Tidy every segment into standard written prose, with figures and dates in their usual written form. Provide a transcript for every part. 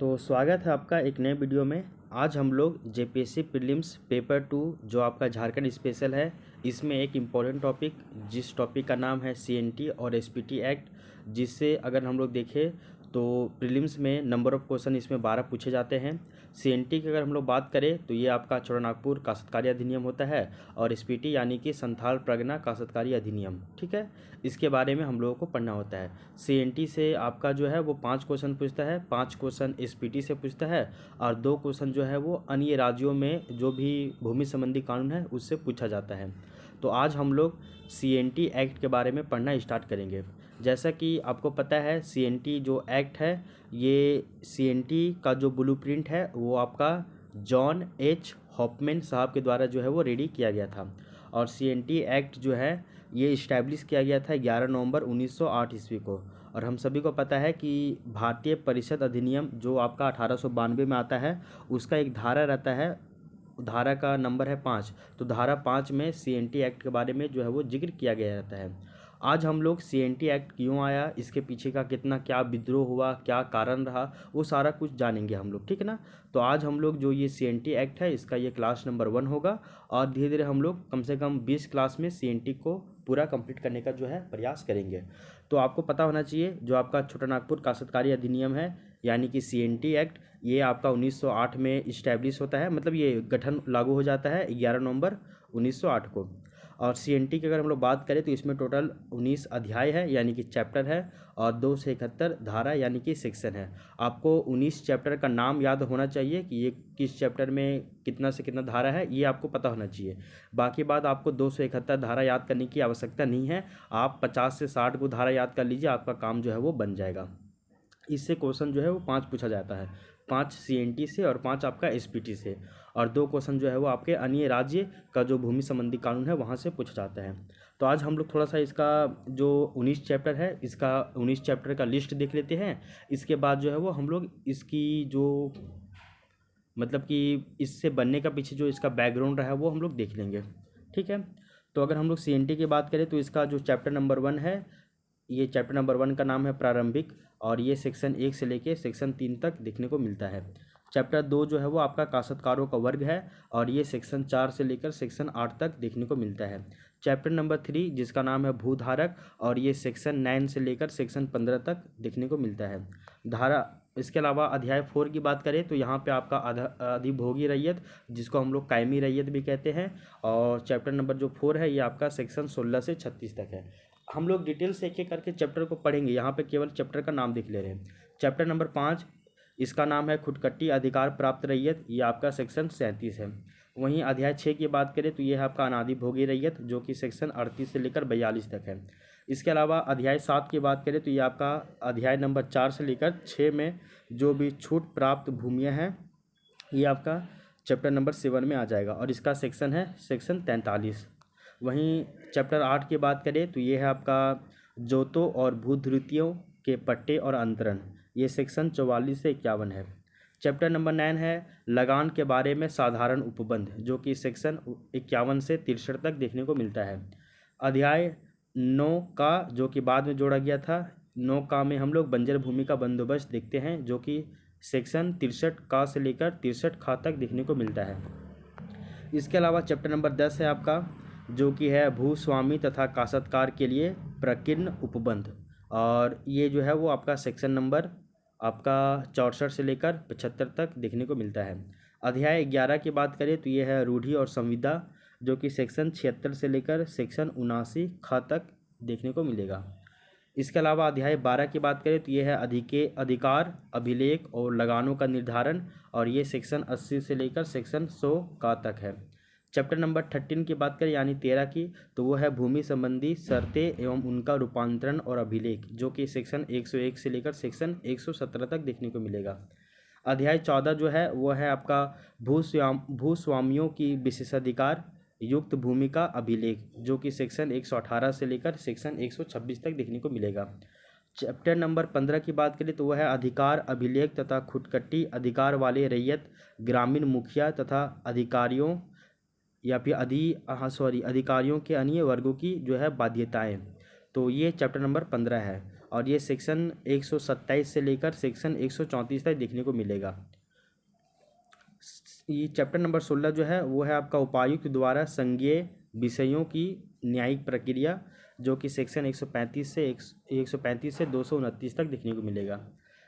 तो स्वागत है आपका एक नए वीडियो में। आज हम लोग जेपीएससी प्रीलिम्स पेपर 2 जो आपका झारखंड स्पेशल है, इसमें एक इम्पॉर्टेंट टॉपिक जिस टॉपिक का नाम है सीएनटी और एसपीटी एक्ट, जिससे अगर हम लोग देखें तो प्रीलिम्स में नंबर ऑफ़ क्वेश्चन इसमें 12 पूछे जाते हैं। सीएनटी की अगर हम लोग बात करें तो ये आपका छोटानागपुर काश्तकारी अधिनियम होता है और एसपीटी यानी कि संथाल परगना काश्तकारी अधिनियम, ठीक है। इसके बारे में हम लोगों को पढ़ना होता है। सीएनटी से आपका जो है वो 5 क्वेश्चन पूछता है, 5 क्वेश्चन एसपीटी से पूछता है और 2 क्वेश्चन जो है वो अन्य राज्यों में जो भी भूमि संबंधी कानून है उससे पूछा जाता है। तो आज हम लोग सीएनटी एक्ट के बारे में पढ़ना स्टार्ट करेंगे। जैसा कि आपको पता है सीएनटी जो एक्ट है, ये सीएनटी का जो ब्लूप्रिंट है वो आपका जॉन एच हॉफमैन साहब के द्वारा जो है वो रेडी किया गया था। और सीएनटी एक्ट जो है ये इस्टेब्लिश किया गया था 11 नवंबर 1908 ईस्वी को। और हम सभी को पता है कि भारतीय परिषद अधिनियम जो आपका 1892 में आता है, उसका एक धारा रहता है, धारा का नंबर है 5। तो धारा 5 में सीएनटी एक्ट के बारे में जो है वो जिक्र किया गया रहता है। आज हम लोग सीएनटी एक्ट क्यों आया, इसके पीछे का कितना क्या विद्रोह हुआ, क्या कारण रहा, वो सारा कुछ जानेंगे हम लोग, ठीक है ना। तो आज हम लोग जो ये सीएनटी एक्ट है इसका ये क्लास नंबर 1 होगा और धीरे धीरे हम लोग कम से कम 20 क्लास में सीएनटी को पूरा कंप्लीट करने का जो है प्रयास करेंगे। तो आपको पता होना चाहिए जो आपका छोटानागपुर काश्तकारी अधिनियम है यानी कि सीएनटी एक्ट, ये आपका 1908 में इस्टेब्लिश होता है, मतलब ये गठन लागू हो जाता है 11 नवंबर 1908 को। और सीएनटी की अगर हम लोग बात करें तो इसमें टोटल 19 अध्याय है यानी कि चैप्टर है और 2 से 71 धारा यानी कि सेक्शन है। आपको 19 चैप्टर का नाम याद होना चाहिए कि ये किस चैप्टर में कितना से कितना धारा है, ये आपको पता होना चाहिए। बाकी बात आपको 271 धारा याद करने की आवश्यकता नहीं है, आप 50 से 60 को धारा याद कर लीजिए, आपका काम जो है वो बन जाएगा। इससे क्वेश्चन जो है वो 5 पूछा जाता है, 5 सीएनटी से और 5 आपका एसपीटी से, और 2 क्वेश्चन जो है वो आपके अन्य राज्य का जो भूमि संबंधी कानून है वहाँ से पूछा जाता है। तो आज हम लोग थोड़ा सा इसका जो 19 चैप्टर है, इसका 19 चैप्टर का लिस्ट देख लेते हैं। इसके बाद जो है वो हम लोग इसकी जो मतलब कि इससे बनने का पीछे जो इसका बैकग्राउंड रहा है वो हम लोग देख लेंगे, ठीक है। तो अगर हम लोग सीएनटी की बात करें तो इसका जो चैप्टर नंबर 1 है, ये चैप्टर नंबर 1 का नाम है प्रारंभिक, और ये सेक्शन 1 से लेके सेक्शन 3 तक देखने को मिलता है। चैप्टर 2 जो है वो आपका काश्तकारों का वर्ग है और ये सेक्शन 4 से लेकर सेक्शन 8 तक देखने को मिलता है। चैप्टर नंबर 3 जिसका नाम है भूधारक, और ये सेक्शन 9 से लेकर सेक्शन 15 तक देखने को मिलता है। धारा इसके अलावा अध्याय 4 की बात करें तो यहाँ पे आपका अधिभोगी रैयत, जिसको हम लोग कायमी रैयत भी कहते हैं, और चैप्टर नंबर जो 4 है ये आपका सेक्शन 16 से 36 तक है। हम लोग डिटेल से एक एक करके चैप्टर को पढ़ेंगे, यहाँ पे केवल चैप्टर का नाम देख ले रहे हैं। चैप्टर नंबर 5 इसका नाम है खुदकट्टी अधिकार प्राप्त रैयत, ये आपका सेक्शन 37 है। वहीं अध्याय 6 की बात करें तो ये है आपका अनादि भोगी रैयत, जो कि सेक्शन 38 से लेकर 42 तक है। इसके अलावा अध्याय 7 की बात करें तो ये आपका अध्याय नंबर 4 से लेकर 6 में जो भी छूट प्राप्त भूमियाँ हैं ये आपका चैप्टर नंबर 7 में आ जाएगा, और इसका सेक्शन है सेक्शन 43। वहीं चैप्टर 8 की बात करें तो ये है आपका जोतों और भूधृतियों के पट्टे और अंतरण, ये सेक्शन 44 से 51 है। चैप्टर नंबर 9 है लगान के बारे में साधारण उपबंध, जो कि सेक्शन 51 से 63 तक देखने को मिलता है। अध्याय 9 का जो कि बाद में जोड़ा गया था, 9 का में हम लोग बंजर भूमि का बंदोबस्त देखते हैं, जो कि सेक्शन 63 का से लेकर 63 खा तक देखने को मिलता है। इसके अलावा चैप्टर नंबर 10 है आपका जो कि है भूस्वामी तथा काश्तकार के लिए प्रकीर्ण उपबंध, और ये जो है वो आपका सेक्शन नंबर आपका 64 से लेकर 75 तक देखने को मिलता है। अध्याय 11 की बात करें तो ये है रूढ़ि और संविदा, जो कि सेक्शन 76 से लेकर सेक्शन 79 ख तक देखने को मिलेगा। इसके अलावा अध्याय 12 की बात करें तो ये है अधिकार अभिलेख और लगानों का निर्धारण, और ये सेक्शन 80 से लेकर सेक्शन 100 का तक है। चैप्टर नंबर 13 की बात करें यानी 13 की, तो वो है भूमि संबंधी शर्तें एवं उनका रूपांतरण और अभिलेख, जो कि सेक्शन 101 से लेकर सेक्शन 117 तक देखने को मिलेगा। अध्याय 14 जो है वो है आपका भूस्वामियों की विशेषाधिकार युक्त भूमि का अभिलेख, जो कि सेक्शन 118 से लेकर सेक्शन 126 तक देखने को मिलेगा। चैप्टर नंबर 15 की बात करें तो वह है अधिकार अभिलेख तथा खुदकट्टी अधिकार वाले रैयत ग्रामीण मुखिया तथा अधिकारियों या फिर अधिकारियों के अन्य वर्गों की जो है बाध्यताएं, तो ये चैप्टर नंबर 15 है। और ये सेक्शन 127 से लेकर सेक्शन 134 तक देखने को मिलेगा। ये चैप्टर नंबर 16 जो है वो है आपका उपायुक्त द्वारा संज्ञेय विषयों की न्यायिक प्रक्रिया, जो कि सेक्शन 135 से 229 तक देखने को मिलेगा।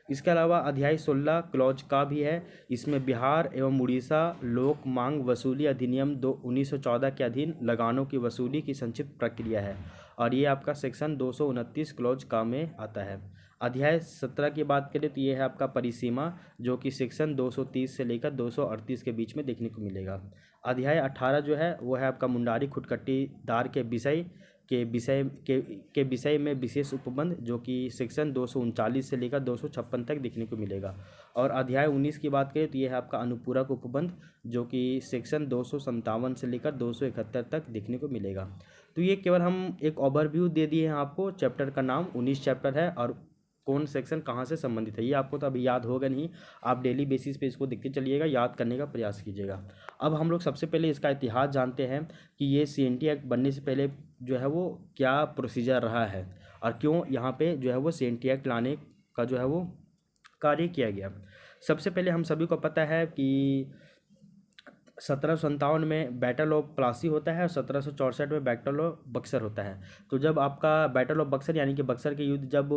इसके अलावा अध्याय 16 क्लॉज का भी है। इसमें बिहार एवं उड़ीसा लोक मांग वसूली अधिनियम 1914 के अधीन लगानों की वसूली की संक्षिप्त प्रक्रिया है, और ये आपका सेक्शन 229 क्लॉज का में आता है। अध्याय 17 की बात करें तो ये है आपका परिसीमा, जो कि सेक्शन 230 से लेकर 238 के बीच में देखने को मिलेगा। अध्याय 18 जो है वो है आपका मुंडारी खुटकटीदार के विषय में विशेष उपबंध, जो कि सेक्शन 239 से लेकर 256 तक देखने को मिलेगा। और अध्याय 19 की बात करें तो ये है आपका अनुपूरक उपबंध, जो कि सेक्शन 257 से लेकर 271 तक देखने को मिलेगा। तो ये केवल हम एक ओवरव्यू दे दिए हैं आपको। चैप्टर का नाम 19 चैप्टर है और कौन सेक्शन कहाँ से संबंधित है ये आपको तो अभी याद होगा नहीं। आप डेली बेसिस पे इसको देखते चलिएगा, याद करने का प्रयास कीजिएगा। अब हम लोग सबसे पहले इसका इतिहास जानते हैं कि ये CNT एक्ट बनने से पहले जो है वो क्या प्रोसीजर रहा है और क्यों यहाँ पे जो है वो CNT एक्ट लाने का जो है वो कार्य किया गया। सबसे पहले हम सभी को पता है कि 1757 में बैटल ऑफ प्लासी होता है और 1764 में बैटल ऑफ बक्सर होता है। तो जब आपका बैटल ऑफ बक्सर यानी कि बक्सर के युद्ध जब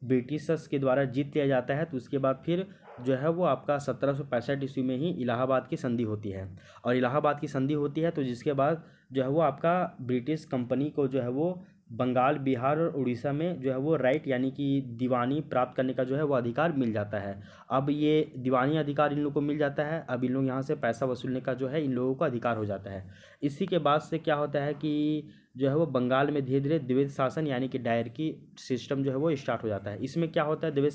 ब्रिटिशर्स के द्वारा जीत लिया जाता है, तो उसके बाद फिर जो है वो आपका 1765 ईस्वी में ही इलाहाबाद की संधि होती है। और इलाहाबाद की संधि होती है तो जिसके बाद जो है वो आपका ब्रिटिश कंपनी को जो है वो बंगाल, बिहार और उड़ीसा में जो है वो राइट यानी कि दीवानी प्राप्त करने का जो है वो अधिकार मिल जाता है। अब ये दीवानी अधिकार इन लोगों को मिल जाता है। अब इन लोग यहाँ से पैसा वसूलने का जो है इन लोगों को अधिकार हो जाता है। इसी के बाद से क्या होता है कि जो है वो बंगाल में धीरे धीरे द्विज शासन यानी कि डायरकी सिस्टम जो है वो स्टार्ट हो जाता है। इसमें क्या होता है द्विज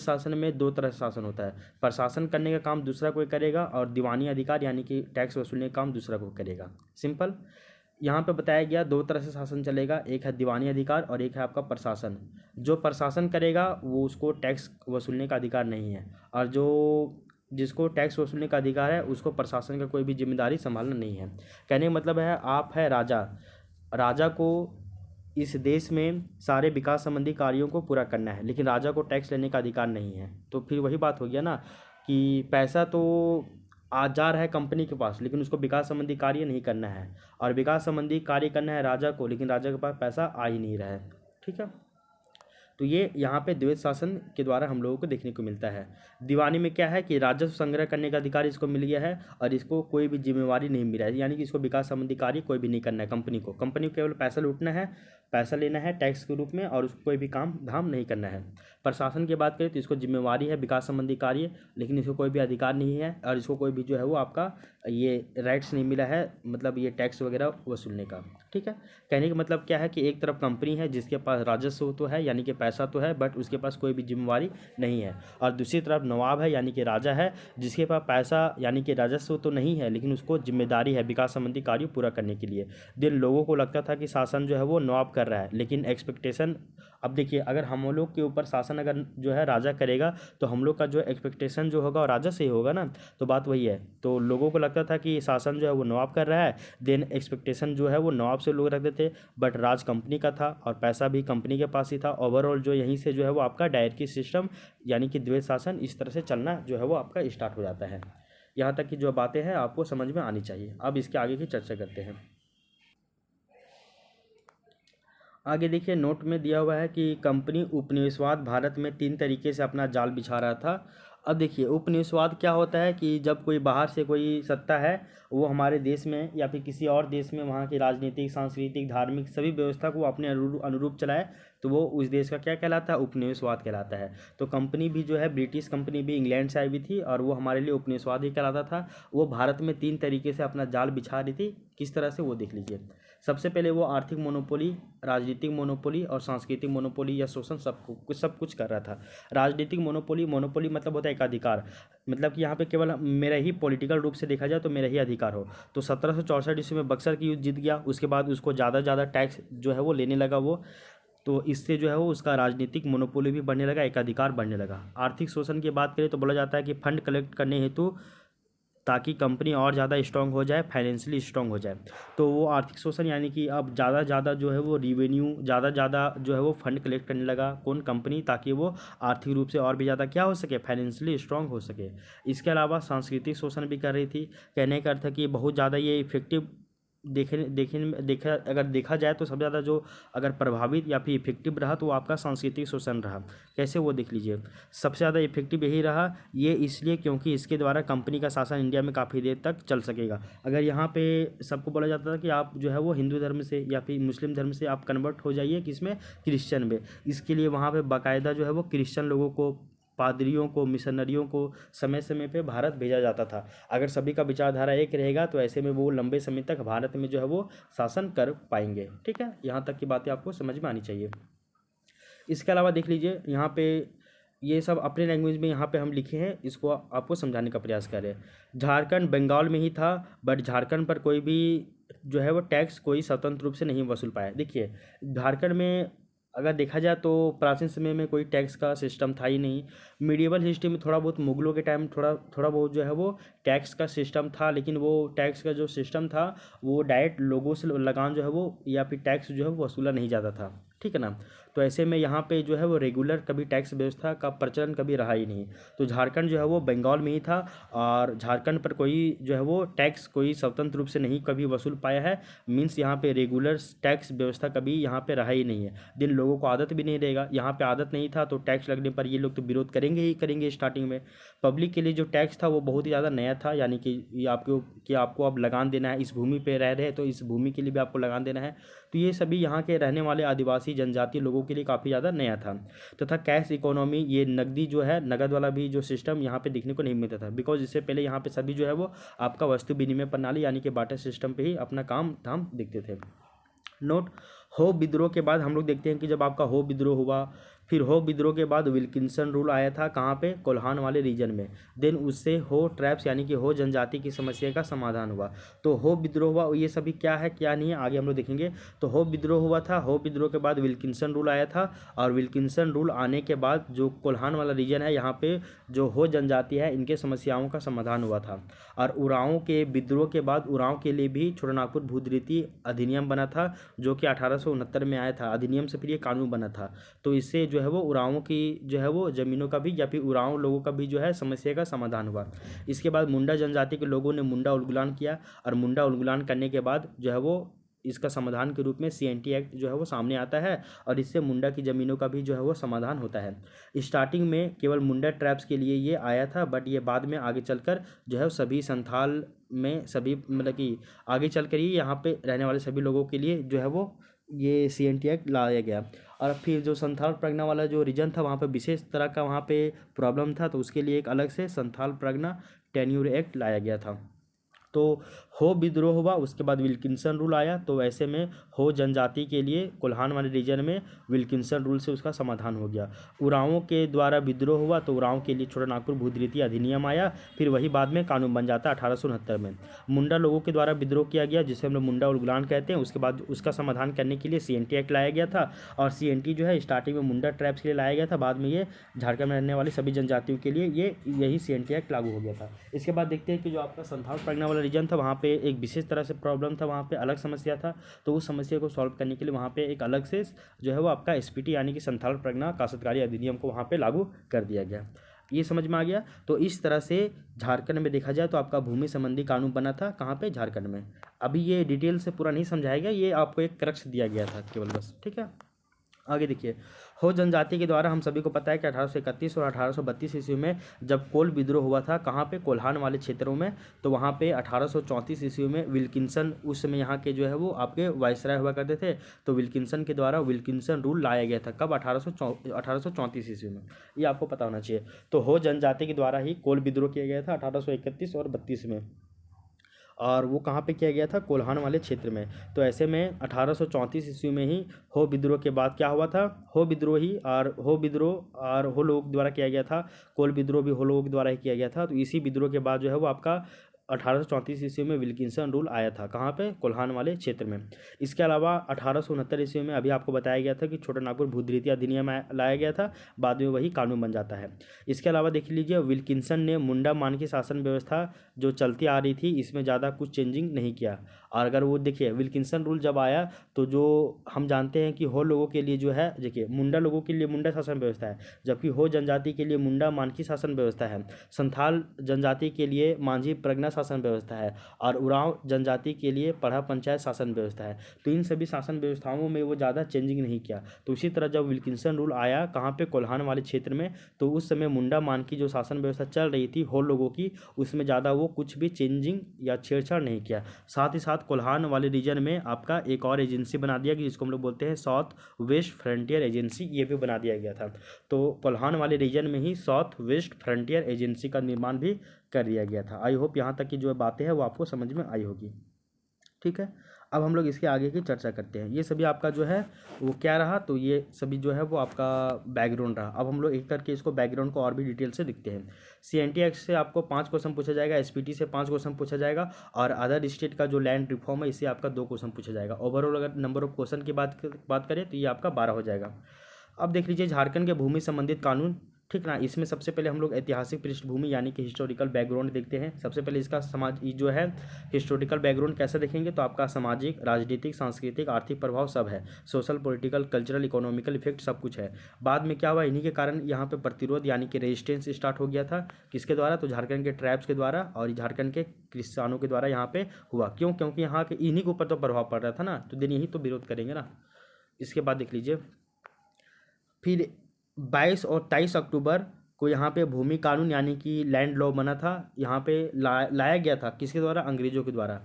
शासन में दो तरह से शासन होता है। प्रशासन करने का काम दूसरा कोई करेगा और दीवानी अधिकार यानी कि टैक्स वसूलने का काम दूसरा कोई करेगा। सिंपल। यहाँ पे बताया गया दो तरह से शासन चलेगा, एक है दीवानी अधिकार और एक है आपका प्रशासन। जो प्रशासन करेगा वो उसको टैक्स वसूलने का अधिकार नहीं है, और जो जिसको टैक्स वसूलने का अधिकार है उसको प्रशासन का कोई भी जिम्मेदारी संभालना नहीं है। कहने का मतलब है आप है राजा, राजा को इस देश में सारे विकास संबंधी कार्यों को पूरा करना है, लेकिन राजा को टैक्स लेने का अधिकार नहीं है। तो फिर वही बात हो गया ना कि पैसा तो आ जा रहा है कंपनी के पास, लेकिन उसको विकास संबंधी कार्य नहीं करना है, और विकास संबंधी कार्य करना है राजा को, लेकिन राजा के पास पैसा आ ही नहीं रहा है। ठीक है। तो ये यहाँ पे द्वैत शासन के द्वारा हम लोगों को देखने को मिलता है। दीवानी में क्या है कि राजस्व संग्रह करने का अधिकार इसको मिल गया है और इसको कोई भी जिम्मेवारी नहीं मिला है, यानी कि इसको विकास संबंधी कार्य कोई भी नहीं करना है। कंपनी को केवल पैसा लूटना है, पैसा लेना है टैक्स के रूप में, और उसको कोई भी काम धाम नहीं करना है। प्रशासन की बात करें तो इसको जिम्मेवारी है विकास संबंधी कार्य, लेकिन इसको कोई भी अधिकार नहीं है और इसको कोई भी जो है वो आपका ये राइट्स नहीं मिला है, मतलब ये टैक्स वगैरह वसूलने का। ठीक है। कहने का मतलब क्या है कि एक तरफ कंपनी है जिसके पास राजस्व तो है यानी कि पैसा तो है, बट उसके पास कोई भी जिम्मेवारी नहीं है, और दूसरी तरफ नवाब है यानी कि राजा है जिसके पास पैसा यानी कि राजस्व तो नहीं है, लेकिन उसको जिम्मेदारी है विकास संबंधी कार्य पूरा करने के लिए। दिन लोगों को लगता था कि शासन जो है वो नवाब कर रहा है, लेकिन एक्सपेक्टेशन, अब देखिए अगर हम लोग के ऊपर शासन अगर जो है राजा करेगा तो हम लोग का जो एक्सपेक्टेशन जो होगा वो राजा से ही होगा ना। तो बात वही है। तो लोगों को लगता था कि शासन जो है वो नवाब कर रहा है, देन एक्सपेक्टेशन जो है वो नवाब से लोग रखते थे, बट राज कंपनी का था और पैसा भी कंपनी के पास ही था। ओवरऑल जो यहीं से जो है वो आपका डायरकी सिस्टम यानी कि द्वैत शासन इस तरह से चलना जो है वो आपका स्टार्ट हो जाता है। यहाँ तक की जो बातें हैं आपको समझ में आनी चाहिए। अब इसके आगे की चर्चा करते हैं। आगे देखिए नोट में दिया हुआ है कि कंपनी उपनिवेशवाद भारत में 3 तरीके से अपना जाल बिछा रहा था। अब देखिए उपनिवेशवाद क्या होता है कि जब कोई बाहर से कोई सत्ता है वो हमारे देश में या फिर किसी और देश में वहाँ की राजनीतिक, सांस्कृतिक, धार्मिक सभी व्यवस्था को अपने अनुरूप चलाए, तो वो उस देश का क्या कहलाता है? उपनिवेशवाद कहलाता है। तो कंपनी भी जो है ब्रिटिश कंपनी भी इंग्लैंड से आई हुई थी और वो हमारे लिए उपनिवेशवाद ही कहलाता था। वो भारत में 3 तरीके से अपना जाल बिछा रही थी। किस तरह से वो देख लीजिए। सबसे पहले वो आर्थिक मोनोपोली, राजनीतिक मोनोपोली और सांस्कृतिक मोनोपोली या शोषण सब कुछ कर रहा था। राजनीतिक मोनोपोली मतलब होता है एकाधिकार, मतलब कि यहाँ पे केवल मेरा ही पॉलिटिकल रूप से देखा जाए तो मेरा ही अधिकार हो। तो 1764 ईस्वी में बक्सर की युद्ध जीत गया, उसके बाद उसको ज़्यादा टैक्स जो है वो लेने लगा वो, तो इससे जो है वो उसका राजनीतिक मोनोपोली भी बढ़ने लगा, एकाधिकार बढ़ने लगा। आर्थिक शोषण की बात करें तो बोला जाता है कि फंड कलेक्ट करने हेतु ताकि कंपनी और ज़्यादा स्ट्रांग हो जाए, फाइनेंशियली स्ट्रांग हो जाए। तो वो आर्थिक शोषण यानी कि अब ज़्यादा ज़्यादा जो है वो रिवेन्यू, ज़्यादा ज़्यादा जो है वो फंड कलेक्ट करने लगा कौन, कंपनी, ताकि वो आर्थिक रूप से और भी ज़्यादा क्या हो सके, फाइनेंशियली स्ट्रांग हो सके। इसके अलावा सांस्कृतिक शोषण भी कर रही थी। कहने का अर्थ है कि बहुत ज़्यादा ये इफेक्टिव अगर देखा जाए तो सबसे ज़्यादा जो अगर प्रभावित या फिर इफेक्टिव रहा तो वो आपका सांस्कृतिक शोषण रहा। कैसे, वो देख लीजिए। सबसे ज़्यादा इफेक्टिव यही रहा, ये इसलिए क्योंकि इसके द्वारा कंपनी का शासन इंडिया में काफ़ी देर तक चल सकेगा। अगर यहाँ पे सबको बोला जाता था कि आप जो है वो हिंदू धर्म से या फिर मुस्लिम धर्म से आप कन्वर्ट हो जाइए किसमें, क्रिश्चियन में, इसके लिए वहाँ पे बाकायदा जो है वो क्रिश्चियन लोगों को, पादरियों को, मिशनरियों को समय समय पे भारत भेजा जाता था। अगर सभी का विचारधारा एक रहेगा तो ऐसे में वो लंबे समय तक भारत में जो है वो शासन कर पाएंगे। ठीक है, यहाँ तक की बातें आपको समझ में आनी चाहिए। इसके अलावा देख लीजिए यहाँ पे ये सब अपने लैंग्वेज में यहाँ पे हम लिखे हैं, इसको आपको समझाने का प्रयास कर रहे हैं। झारखंड बंगाल में ही था, बट झारखंड पर कोई भी जो है वो टैक्स कोई स्वतंत्र रूप से नहीं वसूल पाया। देखिए, झारखंड में अगर देखा जाए तो प्राचीन समय में कोई टैक्स का सिस्टम था ही नहीं। मीडिएवल हिस्ट्री में थोड़ा बहुत, मुगलों के टाइम थोड़ा बहुत जो है वो टैक्स का सिस्टम था, लेकिन वो टैक्स का जो सिस्टम था वो डायरेक्ट लोगों से लगान जो है वो या फिर टैक्स जो है वो वसूला नहीं जाता था। ठीक है ना। तो ऐसे में यहाँ पे जो है वो रेगुलर कभी टैक्स व्यवस्था का प्रचलन कभी रहा ही नहीं। तो झारखंड जो है वो बंगाल में ही था और झारखंड पर कोई जो है वो टैक्स कोई स्वतंत्र रूप से नहीं कभी वसूल पाया है। मीन्स यहाँ पे रेगुलर टैक्स व्यवस्था कभी यहाँ पे रहा ही नहीं है। दिन लोगों को आदत भी नहीं रहेगा, यहाँ पे आदत नहीं था तो टैक्स लगने पर ये लोग तो विरोध करेंगे ही करेंगे। स्टार्टिंग में पब्लिक के लिए जो टैक्स था वो बहुत ही ज़्यादा नया था, यानी कि ये आपको अब लगान देना है, इस भूमि पे रह रहे हैं तो इस भूमि के लिए भी आपको लगान देना है। तो ये सभी यहाँ के रहने वाले आदिवासी जनजातीय लोगों के लिए काफ़ी ज़्यादा नया था। तथा कैश इकोनॉमी, ये नकदी जो है, नगद वाला भी जो सिस्टम यहाँ पे देखने को नहीं मिलता था, बिकॉज इससे पहले यहाँ पे सभी जो है वो आपका वस्तु विनिमय प्रणाली यानी कि बार्टर सिस्टम पे ही अपना काम धाम देखते थे। नोट, हो विद्रोह के बाद हम लोग देखते हैं कि जब आपका हो विद्रोह हुआ, फिर हो विद्रोह के बाद विल्किंसन रूल आया था, कहाँ पे, कोल्हान वाले रीजन में। देन उससे हो ट्रैप्स यानी कि हो जनजाति की समस्या का समाधान हुआ। तो हो विद्रोह हुआ, ये सभी क्या है क्या नहीं है आगे हम लोग देखेंगे। तो हो विद्रोह हुआ था, हो विद्रोह के बाद विल्किंसन रूल आया था, और विल्किंसन रूल आने के बाद जो कोल्हान वाला रीजन है यहाँ पे जो हो जनजाति है इनके समस्याओं का समाधान हुआ था। और उरांव के विद्रोह के बाद उरांव के लिए भी छोटानागपुर भूधृति अधिनियम बना था, जो कि 1869 में आया था। अधिनियम से फिर ये कानून बना था। तो इससे जो है वो उरांवों की जो है वो ज़मीनों का भी या फिर उरांव लोगों का भी जो है समस्या का समाधान हुआ। इसके बाद मुंडा जनजाति के लोगों ने मुंडा उल्गुलान किया, और मुंडा उल्गुलान करने के बाद जो है वो इसका समाधान के रूप में CNT एक्ट जो है वो सामने आता है, और इससे मुंडा की ज़मीनों का भी जो है वो समाधान होता है। स्टार्टिंग में केवल मुंडा ट्राइब्स के लिए ये आया था, बट ये बाद में आगे चलकर जो है सभी संथाल में सभी मतलब कि आगे चलकर ही यहाँ पे रहने वाले सभी लोगों के लिए जो है वो ये CNT एक्ट लाया गया। और फिर जो संथाल परगना वाला जो रीजन था वहाँ पे विशेष तरह का वहाँ पे प्रॉब्लम था, तो उसके लिए एक अलग से संथाल परगना टेन्यूर एक्ट लाया गया था। तो हो विद्रोह हुआ, उसके बाद विल्किंसन रूल आया, तो ऐसे में हो जनजाति के लिए कोल्हान वाले रीजन में विल्किंसन रूल से उसका समाधान हो गया। उरांवों के द्वारा विद्रोह हुआ तो उरांव के लिए छोटानागपुर भूधृति अधिनियम आया, फिर वही बाद में कानून बन जाता है 1869 में। मुंडा लोगों के द्वारा विद्रोह किया गया, जिसे हम लोग मुंडा उल्गुलान कहते हैं। उसके बाद उसका समाधान करने के लिए CNT एक्ट लाया गया था, और CNT जो है स्टार्टिंग में मुंडा ट्राइब्स के लिए लाया गया था, बाद में ये झारखंड में रहने वाली सभी जनजातियों के लिए यही CNT एक्ट लागू हो गया था। इसके बाद देखते हैं कि जो आपका संथाल परगना वाला रीजन था वहाँ पे एक विशेष तरह से प्रॉब्लम था, वहाँ पे अलग समस्या था। तो उस समस्या को सॉल्व करने के लिए वहाँ पे एक अलग से जो है वो आपका SPT यानी कि संथाल परगना काश्तकारी अधिनियम को वहाँ पे लागू कर दिया गया। ये समझ में आ गया। तो इस तरह से झारखंड में देखा जाए तो आपका भूमि संबंधी कानून बना था, कहाँ पे, झारखंड में। अभी ये डिटेल से पूरा नहीं समझाया गया, ये आपको एक क्रक्स दिया गया था केवल बस। ठीक है, आगे देखिए। हो जनजाति के द्वारा हम सभी को पता है कि 1831 और 1832 ईस्वी में जब कोल विद्रोह हुआ था, कहाँ पे, कोल्हान वाले क्षेत्रों में, तो वहाँ पे 1834 ईस्वी में विल्किंसन, उस समय यहाँ के जो है वो आपके वायसराय हुआ करते थे, तो विल्किंसन के द्वारा विल्किंसन रूल लाया गया था। कब, 1834 ईस्वी में। ये आपको पता होना चाहिए। तो हो जनजाति के द्वारा ही कोल विद्रोह किया गया था 1831 और 32 में, और वो कहाँ पे किया गया था, कोल्हान वाले क्षेत्र में। तो ऐसे में 1834 ईस्वी में ही हो विद्रोह के बाद क्या हुआ था, हो विद्रोह और हो लोगों द्वारा किया गया था, कोल विद्रोह भी हो लोगों के द्वारा ही किया गया था। तो इसी विद्रोह के बाद जो है वो आपका 1834 ईस्वी में विल्किंसन रूल आया था, कहाँ पे? कोल्हान वाले क्षेत्र में। इसके अलावा 1869 ईस्वी में अभी आपको बताया गया था कि छोटा नागपुर भूधृति अधिनियम लाया गया था, बाद में वही कानून बन जाता है। इसके अलावा देख लीजिए, विल्किंसन ने मुंडा मान की शासन व्यवस्था जो चलती आ रही थी इसमें ज़्यादा कुछ चेंजिंग नहीं किया। और अगर वो देखिए विल्किंसन रूल जब आया तो जो हम जानते हैं कि हो लोगों के लिए जो है, देखिए मुंडा लोगों के लिए मुंडा शासन व्यवस्था है, जबकि हो जनजाति के लिए मुंडा मानकी शासन व्यवस्था है। संथाल जनजाति के लिए मांझी प्रज्ञा शासन व्यवस्था है, और उरांव जनजाति के लिए पढ़ा पंचायत शासन व्यवस्था है। तो इन सभी शासन व्यवस्थाओं में वो ज़्यादा चेंजिंग नहीं किया। तो उसी तरह जब विल्किंसन रूल आया कहाँ पे? कोल्हान वाले क्षेत्र में, तो उस समय मुंडा मान की जो शासन व्यवस्था चल रही थी हो लोगों की, उसमें ज़्यादा वो कुछ भी चेंजिंग या छेड़छाड़ नहीं किया। साथ ही साथ कोल्हान वाले रीजन में आपका एक और एजेंसी बना दिया गया जिसको हम लोग बोलते हैं साउथ वेस्ट फ्रंटियर एजेंसी, ये भी बना दिया गया था। तो कोल्हान वाले रीजन में ही साउथ वेस्ट फ्रंटियर एजेंसी का निर्माण भी कर दिया गया था। आई होप यहाँ तक की जो बातें हैं वो आपको समझ में आई होगी। ठीक है, अब हम लोग इसके आगे की चर्चा करते हैं। ये सभी आपका जो है वो क्या रहा, तो ये सभी जो है वो आपका बैकग्राउंड रहा। अब हम लोग एक करके इसको बैकग्राउंड को और भी डिटेल से देखते हैं। CNT एक्ट से आपको 5 क्वेश्चन पूछा जाएगा, SPT से 5 क्वेश्चन पूछा जाएगा, और अदर स्टेट का जो लैंड रिफॉर्म है इससे आपका 2 क्वेश्चन पूछा जाएगा। ओवरऑल अगर नंबर ऑफ क्वेश्चन की बात करें तो ये आपका 12 हो जाएगा। अब देख लीजिए झारखंड के भूमि संबंधित कानून, ठीक ना। इसमें सबसे पहले हम लोग ऐतिहासिक पृष्ठभूमि यानी कि हिस्टोरिकल बैकग्राउंड देखते हैं। सबसे पहले इसका समाज जो है हिस्टोरिकल बैकग्राउंड कैसे देखेंगे, तो आपका सामाजिक, राजनीतिक, सांस्कृतिक, आर्थिक प्रभाव सब है, social, political, cultural, economical effect सब कुछ है। बाद में क्या हुआ, इन्हीं के कारण यहाँ पे प्रतिरोध यानी कि रेजिस्टेंस स्टार्ट हो गया था। किसके द्वारा? तो झारखंड के ट्राइब्स के द्वारा और झारखंड के किसानों के द्वारा यहाँ पे हुआ। क्यों? क्योंकि यहाँ के इन्हीं के ऊपर तो प्रभाव पड़ रहा था ना, तो दिन यही तो विरोध करेंगे ना। इसके बाद देख लीजिए, फिर 22 और 23 अक्टूबर को यहाँ पे भूमि कानून यानी कि लैंड लॉ बना था, यहाँ पे लाया गया था। किसके द्वारा? अंग्रेजों के द्वारा।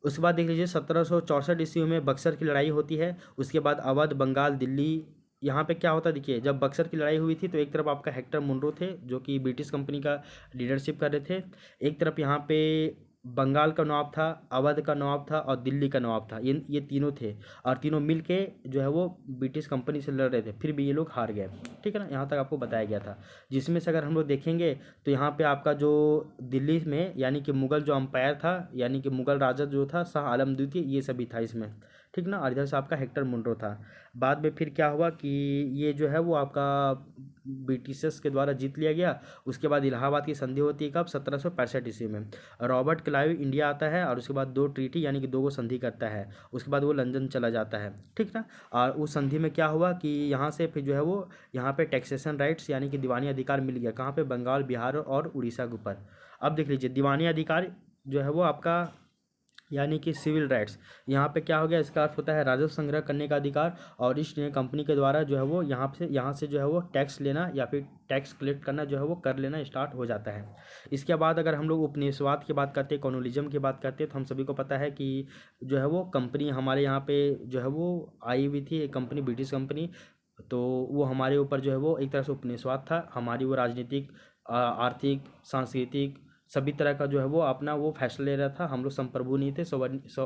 उसके बाद देख लीजिए 1764 ईस्वी में बक्सर की लड़ाई होती है। उसके बाद अवध, बंगाल, दिल्ली, यहाँ पे क्या होता है देखिए, जब बक्सर की लड़ाई हुई थी तो एक तरफ आपका हेक्टर मुनरो थे जो कि ब्रिटिश कंपनी का लीडरशिप कर रहे थे, एक तरफ यहाँ पे बंगाल का नवाब था, अवध का नवाब था और दिल्ली का नवाब था। ये तीनों थे, और तीनों मिल के जो है वो ब्रिटिश कंपनी से लड़ रहे थे, फिर भी ये लोग हार गए। ठीक है ना, यहाँ तक आपको बताया गया था। जिसमें से अगर हम लोग देखेंगे तो यहाँ पे आपका जो दिल्ली में यानी कि मुगल जो अंपायर था यानी कि मुगल राजा जो था शाह आलम द्वितीय, ये सभी था इसमें। ठीक ना, और इधर से आपका हेक्टर मुनरो था। बाद में फिर क्या हुआ कि ये जो है वो आपका ब्रिटिशर्स के द्वारा जीत लिया गया। उसके बाद इलाहाबाद की संधि होती है कब? 1765 ईस्वी में। रॉबर्ट क्लाइव इंडिया आता है और उसके बाद 2 ट्रीटी यानी कि 2 को संधि करता है। उसके बाद वो लंदन चला जाता है। ठीक ना, और उस संधि में क्या हुआ कि यहाँ से फिर जो है वो यहाँ पे टैक्सेशन राइट्स यानी कि दीवानी अधिकार मिल गया। कहाँ पे? बंगाल, बिहार और उड़ीसा के ऊपर। अब देख लीजिए दीवानी अधिकार जो है वो आपका यानी कि सिविल राइट्स, यहाँ पे क्या हो गया, इसका अर्थ होता है राजस्व संग्रह करने का अधिकार, और ईस्ट इंडिया कंपनी के द्वारा जो है वो यहाँ से जो है वो टैक्स लेना या फिर टैक्स कलेक्ट करना जो है वो कर लेना स्टार्ट हो जाता है। इसके बाद अगर हम लोग उपनिवेशवाद की बात करते हैं, कॉलोनिज्म की बात करते हैं, तो हम सभी को पता है कि जो है वो कंपनी हमारे यहाँ पे जो है वो आई हुई थी, एक कंपनी, ब्रिटिश कंपनी। तो वो हमारे ऊपर जो है वो एक तरह से उपनिवेशवाद था। हमारी वो राजनीतिक, आर्थिक, सांस्कृतिक सभी तरह का जो है वो अपना वो फैसला ले रहा था। हम लोग संप्रभु नहीं थे,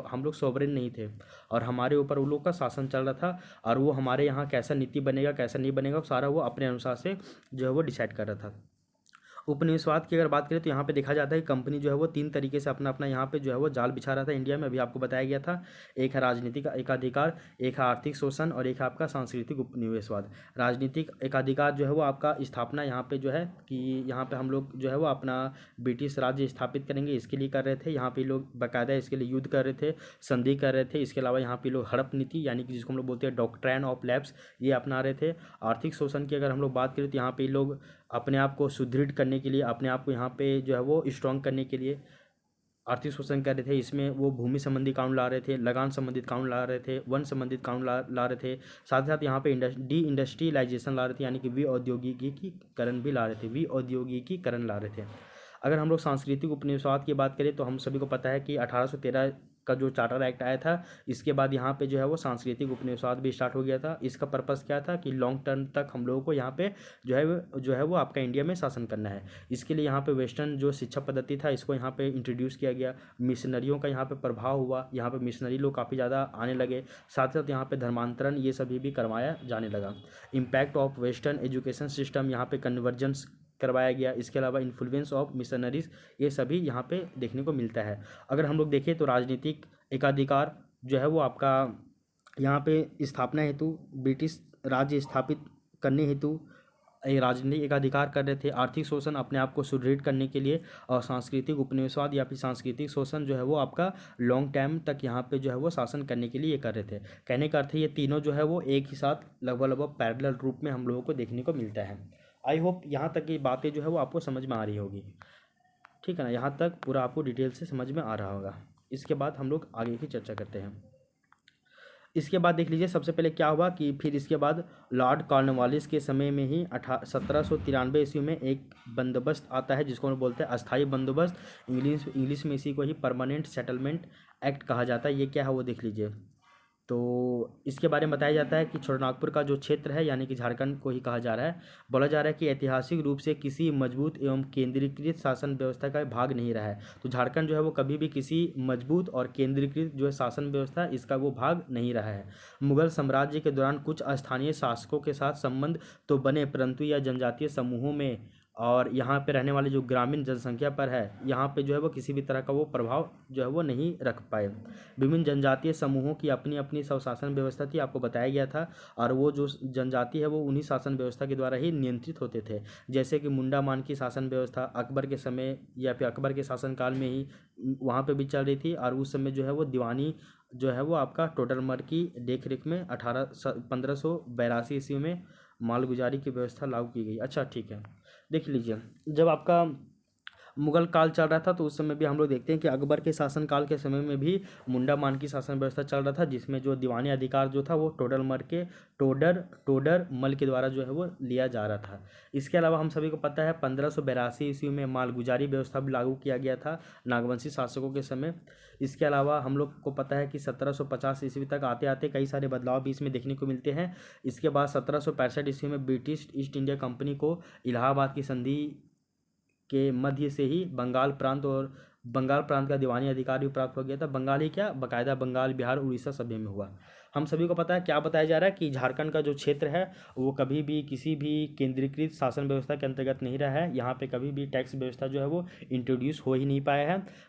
हम लोग सोवरेन नहीं थे, और हमारे ऊपर उन लोग का शासन चल रहा था। और वो हमारे यहाँ कैसा नीति बनेगा कैसा नहीं बनेगा सारा वो अपने अनुसार से जो है वो डिसाइड कर रहा था। उपनिवेशवाद की अगर बात करें तो यहाँ पे देखा जाता है कि कंपनी जो है वो 3 तरीके से अपना अपना यहाँ पे जो है वो जाल बिछा रहा था इंडिया में। अभी आपको बताया गया था, एक है राजनीतिक एकाधिकार, एक है आर्थिक शोषण और एक है आपका सांस्कृतिक उपनिवेशवाद। राजनीतिक एकाधिकार जो है वो आपका स्थापना यहाँ पे जो है कि यहाँ पे हम लोग जो है वो अपना ब्रिटिश राज्य स्थापित करेंगे, इसके लिए कर रहे थे। यहाँ पे लोग बाकायदा इसके लिए युद्ध कर रहे थे, संधि कर रहे थे। इसके अलावा यहाँ पे लोग हड़प नीति यानी कि जिसको हम लोग बोलते हैं डॉक्ट्राइन ऑफ लैप्स, ये अपना रहे थे। आर्थिक शोषण की अगर हम लोग बात करें तो यहाँ पे लोग अपने आप को सुदृढ़ करने के लिए, अपने आप को यहाँ पे जो है वो स्ट्रॉन्ग करने के लिए आर्थिक शोषण कर रहे थे। इसमें वो भूमि संबंधी कानून ला रहे थे, लगान संबंधित कानून ला रहे थे, वन संबंधित कानून ला रहे थे। साथ ही साथ यहाँ पे डी इंडस्ट्रियलाइजेशन ला रहे थे यानी कि विऔद्योगिकीकरण भी ला रहे थे, विऔद्योगिकीकरण ला रहे थे। अगर हम लोग सांस्कृतिक उपनिवेशवाद की बात करें तो हम सभी को पता है कि 1813 का जो चार्टर एक्ट आया था, इसके बाद यहाँ पे जो है वो सांस्कृतिक उपनिवेशवाद भी स्टार्ट हो गया था। इसका पर्पस क्या था कि लॉन्ग टर्म तक हम लोगों को यहाँ पे जो है वो आपका इंडिया में शासन करना है। इसके लिए यहाँ पे वेस्टर्न जो शिक्षा पद्धति था इसको यहाँ पे इंट्रोड्यूस किया गया। मिशनरियों का यहाँ पे प्रभाव हुआ, यहाँ पे मिशनरी लोग काफ़ी ज़्यादा आने लगे। साथ ही साथ यहाँ पे धर्मांतरण ये सभी भी करवाया जाने लगा। Impact of western education system, यहाँ पे कन्वर्जेंस करवाया गया। इसके अलावा इन्फ्लुएंस ऑफ मिशनरीज, ये सभी यहाँ पे देखने को मिलता है। अगर हम लोग देखें तो राजनीतिक एकाधिकार जो है वो आपका यहाँ पे स्थापना हेतु ब्रिटिश राज्य स्थापित करने हेतु राजनीतिक एकाधिकार कर रहे थे। आर्थिक शोषण अपने आप को सुदृढ़ करने के लिए, और सांस्कृतिक उपनिवेशवाद या फिर सांस्कृतिक शोषण जो है वो आपका लॉन्ग टाइम तक यहाँ पे जो है वो शासन करने के लिए ये कर रहे थे। कहने का अर्थ है ये तीनों जो है वो एक ही साथ लगभग पैरेलल रूप में हम लोगों को देखने को मिलता है। आई होप यहाँ तक की बातें जो है वो आपको समझ में आ रही होगी, ठीक है ना। यहाँ तक पूरा आपको डिटेल से समझ में आ रहा होगा। इसके बाद हम लोग आगे की चर्चा करते हैं। इसके बाद देख लीजिए सबसे पहले क्या हुआ कि फिर इसके बाद लॉर्ड कॉर्नवालिस के समय में ही 1793 ईस्वी में एक बंदोबस्त आता है जिसको हम बोलते हैं अस्थाई बंदोबस्त। इंग्लिश में इसी को ही परमानेंट सेटलमेंट एक्ट कहा जाता है। ये क्या है वो देख लीजिए। तो इसके बारे में बताया जाता है कि छोटानागपुर का जो क्षेत्र है यानी कि झारखंड को ही कहा जा रहा है, बोला जा रहा है कि ऐतिहासिक रूप से किसी मजबूत एवं केंद्रीकृत शासन व्यवस्था का भाग नहीं रहा है। तो झारखंड जो है वो कभी भी किसी मजबूत और केंद्रीकृत जो है शासन व्यवस्था इसका वो भाग नहीं रहा है। मुगल साम्राज्य के दौरान कुछ स्थानीय शासकों के साथ संबंध तो बने, परंतु यह जनजातीय समूहों में और यहाँ पे रहने वाले जो ग्रामीण जनसंख्या पर है यहाँ पे जो है वो किसी भी तरह का वो प्रभाव जो है वो नहीं रख पाए। विभिन्न जनजातीय समूहों की अपनी अपनी स्वशासन व्यवस्था थी, आपको बताया गया था, और वो जो जनजाति है वो उन्हीं शासन व्यवस्था के द्वारा ही नियंत्रित होते थे। जैसे कि मुंडा मान की शासन व्यवस्था अकबर के समय या फिर अकबर के शासनकाल में ही वहाँ पे भी चल रही थी, और उस समय जो है वो दीवानी जो है वो आपका टोडरमल की देख रेख में 1582 ईस्वी में मालगुजारी की व्यवस्था लागू की गई। अच्छा ठीक है, देख लीजिए जब आपका मुगल काल चल रहा था तो उस समय भी हम लोग देखते हैं कि अकबर के शासनकाल के समय में भी मुंडा मान की शासन व्यवस्था चल रहा था, जिसमें जो दीवानी अधिकार जो था वो टोडर मल के द्वारा जो है वो लिया जा रहा था। इसके अलावा हम सभी को पता है 1582 ईस्वी में मालगुजारी व्यवस्था भी लागू किया गया था नागवंशी शासकों के समय। इसके अलावा हम लोग को पता है कि 1750 ईस्वी तक आते आते कई सारे बदलाव भी इसमें देखने को मिलते हैं। इसके बाद 1765 ईस्वी में ब्रिटिश ईस्ट इंडिया कंपनी को इलाहाबाद की संधि के मध्य से ही बंगाल प्रांत का दीवानी अधिकार भी प्राप्त हो गया था। बंगाल ही क्या, बाकायदा बंगाल, बिहार, उड़ीसा सभी में हुआ। हम सभी को पता है क्या बताया जा रहा है कि झारखंड का जो क्षेत्र है वो कभी भी किसी भी केंद्रीकृत शासन व्यवस्था के अंतर्गत नहीं रहा है। यहाँ पे कभी भी टैक्स व्यवस्था जो है वो इंट्रोड्यूस हो ही नहीं पाया है।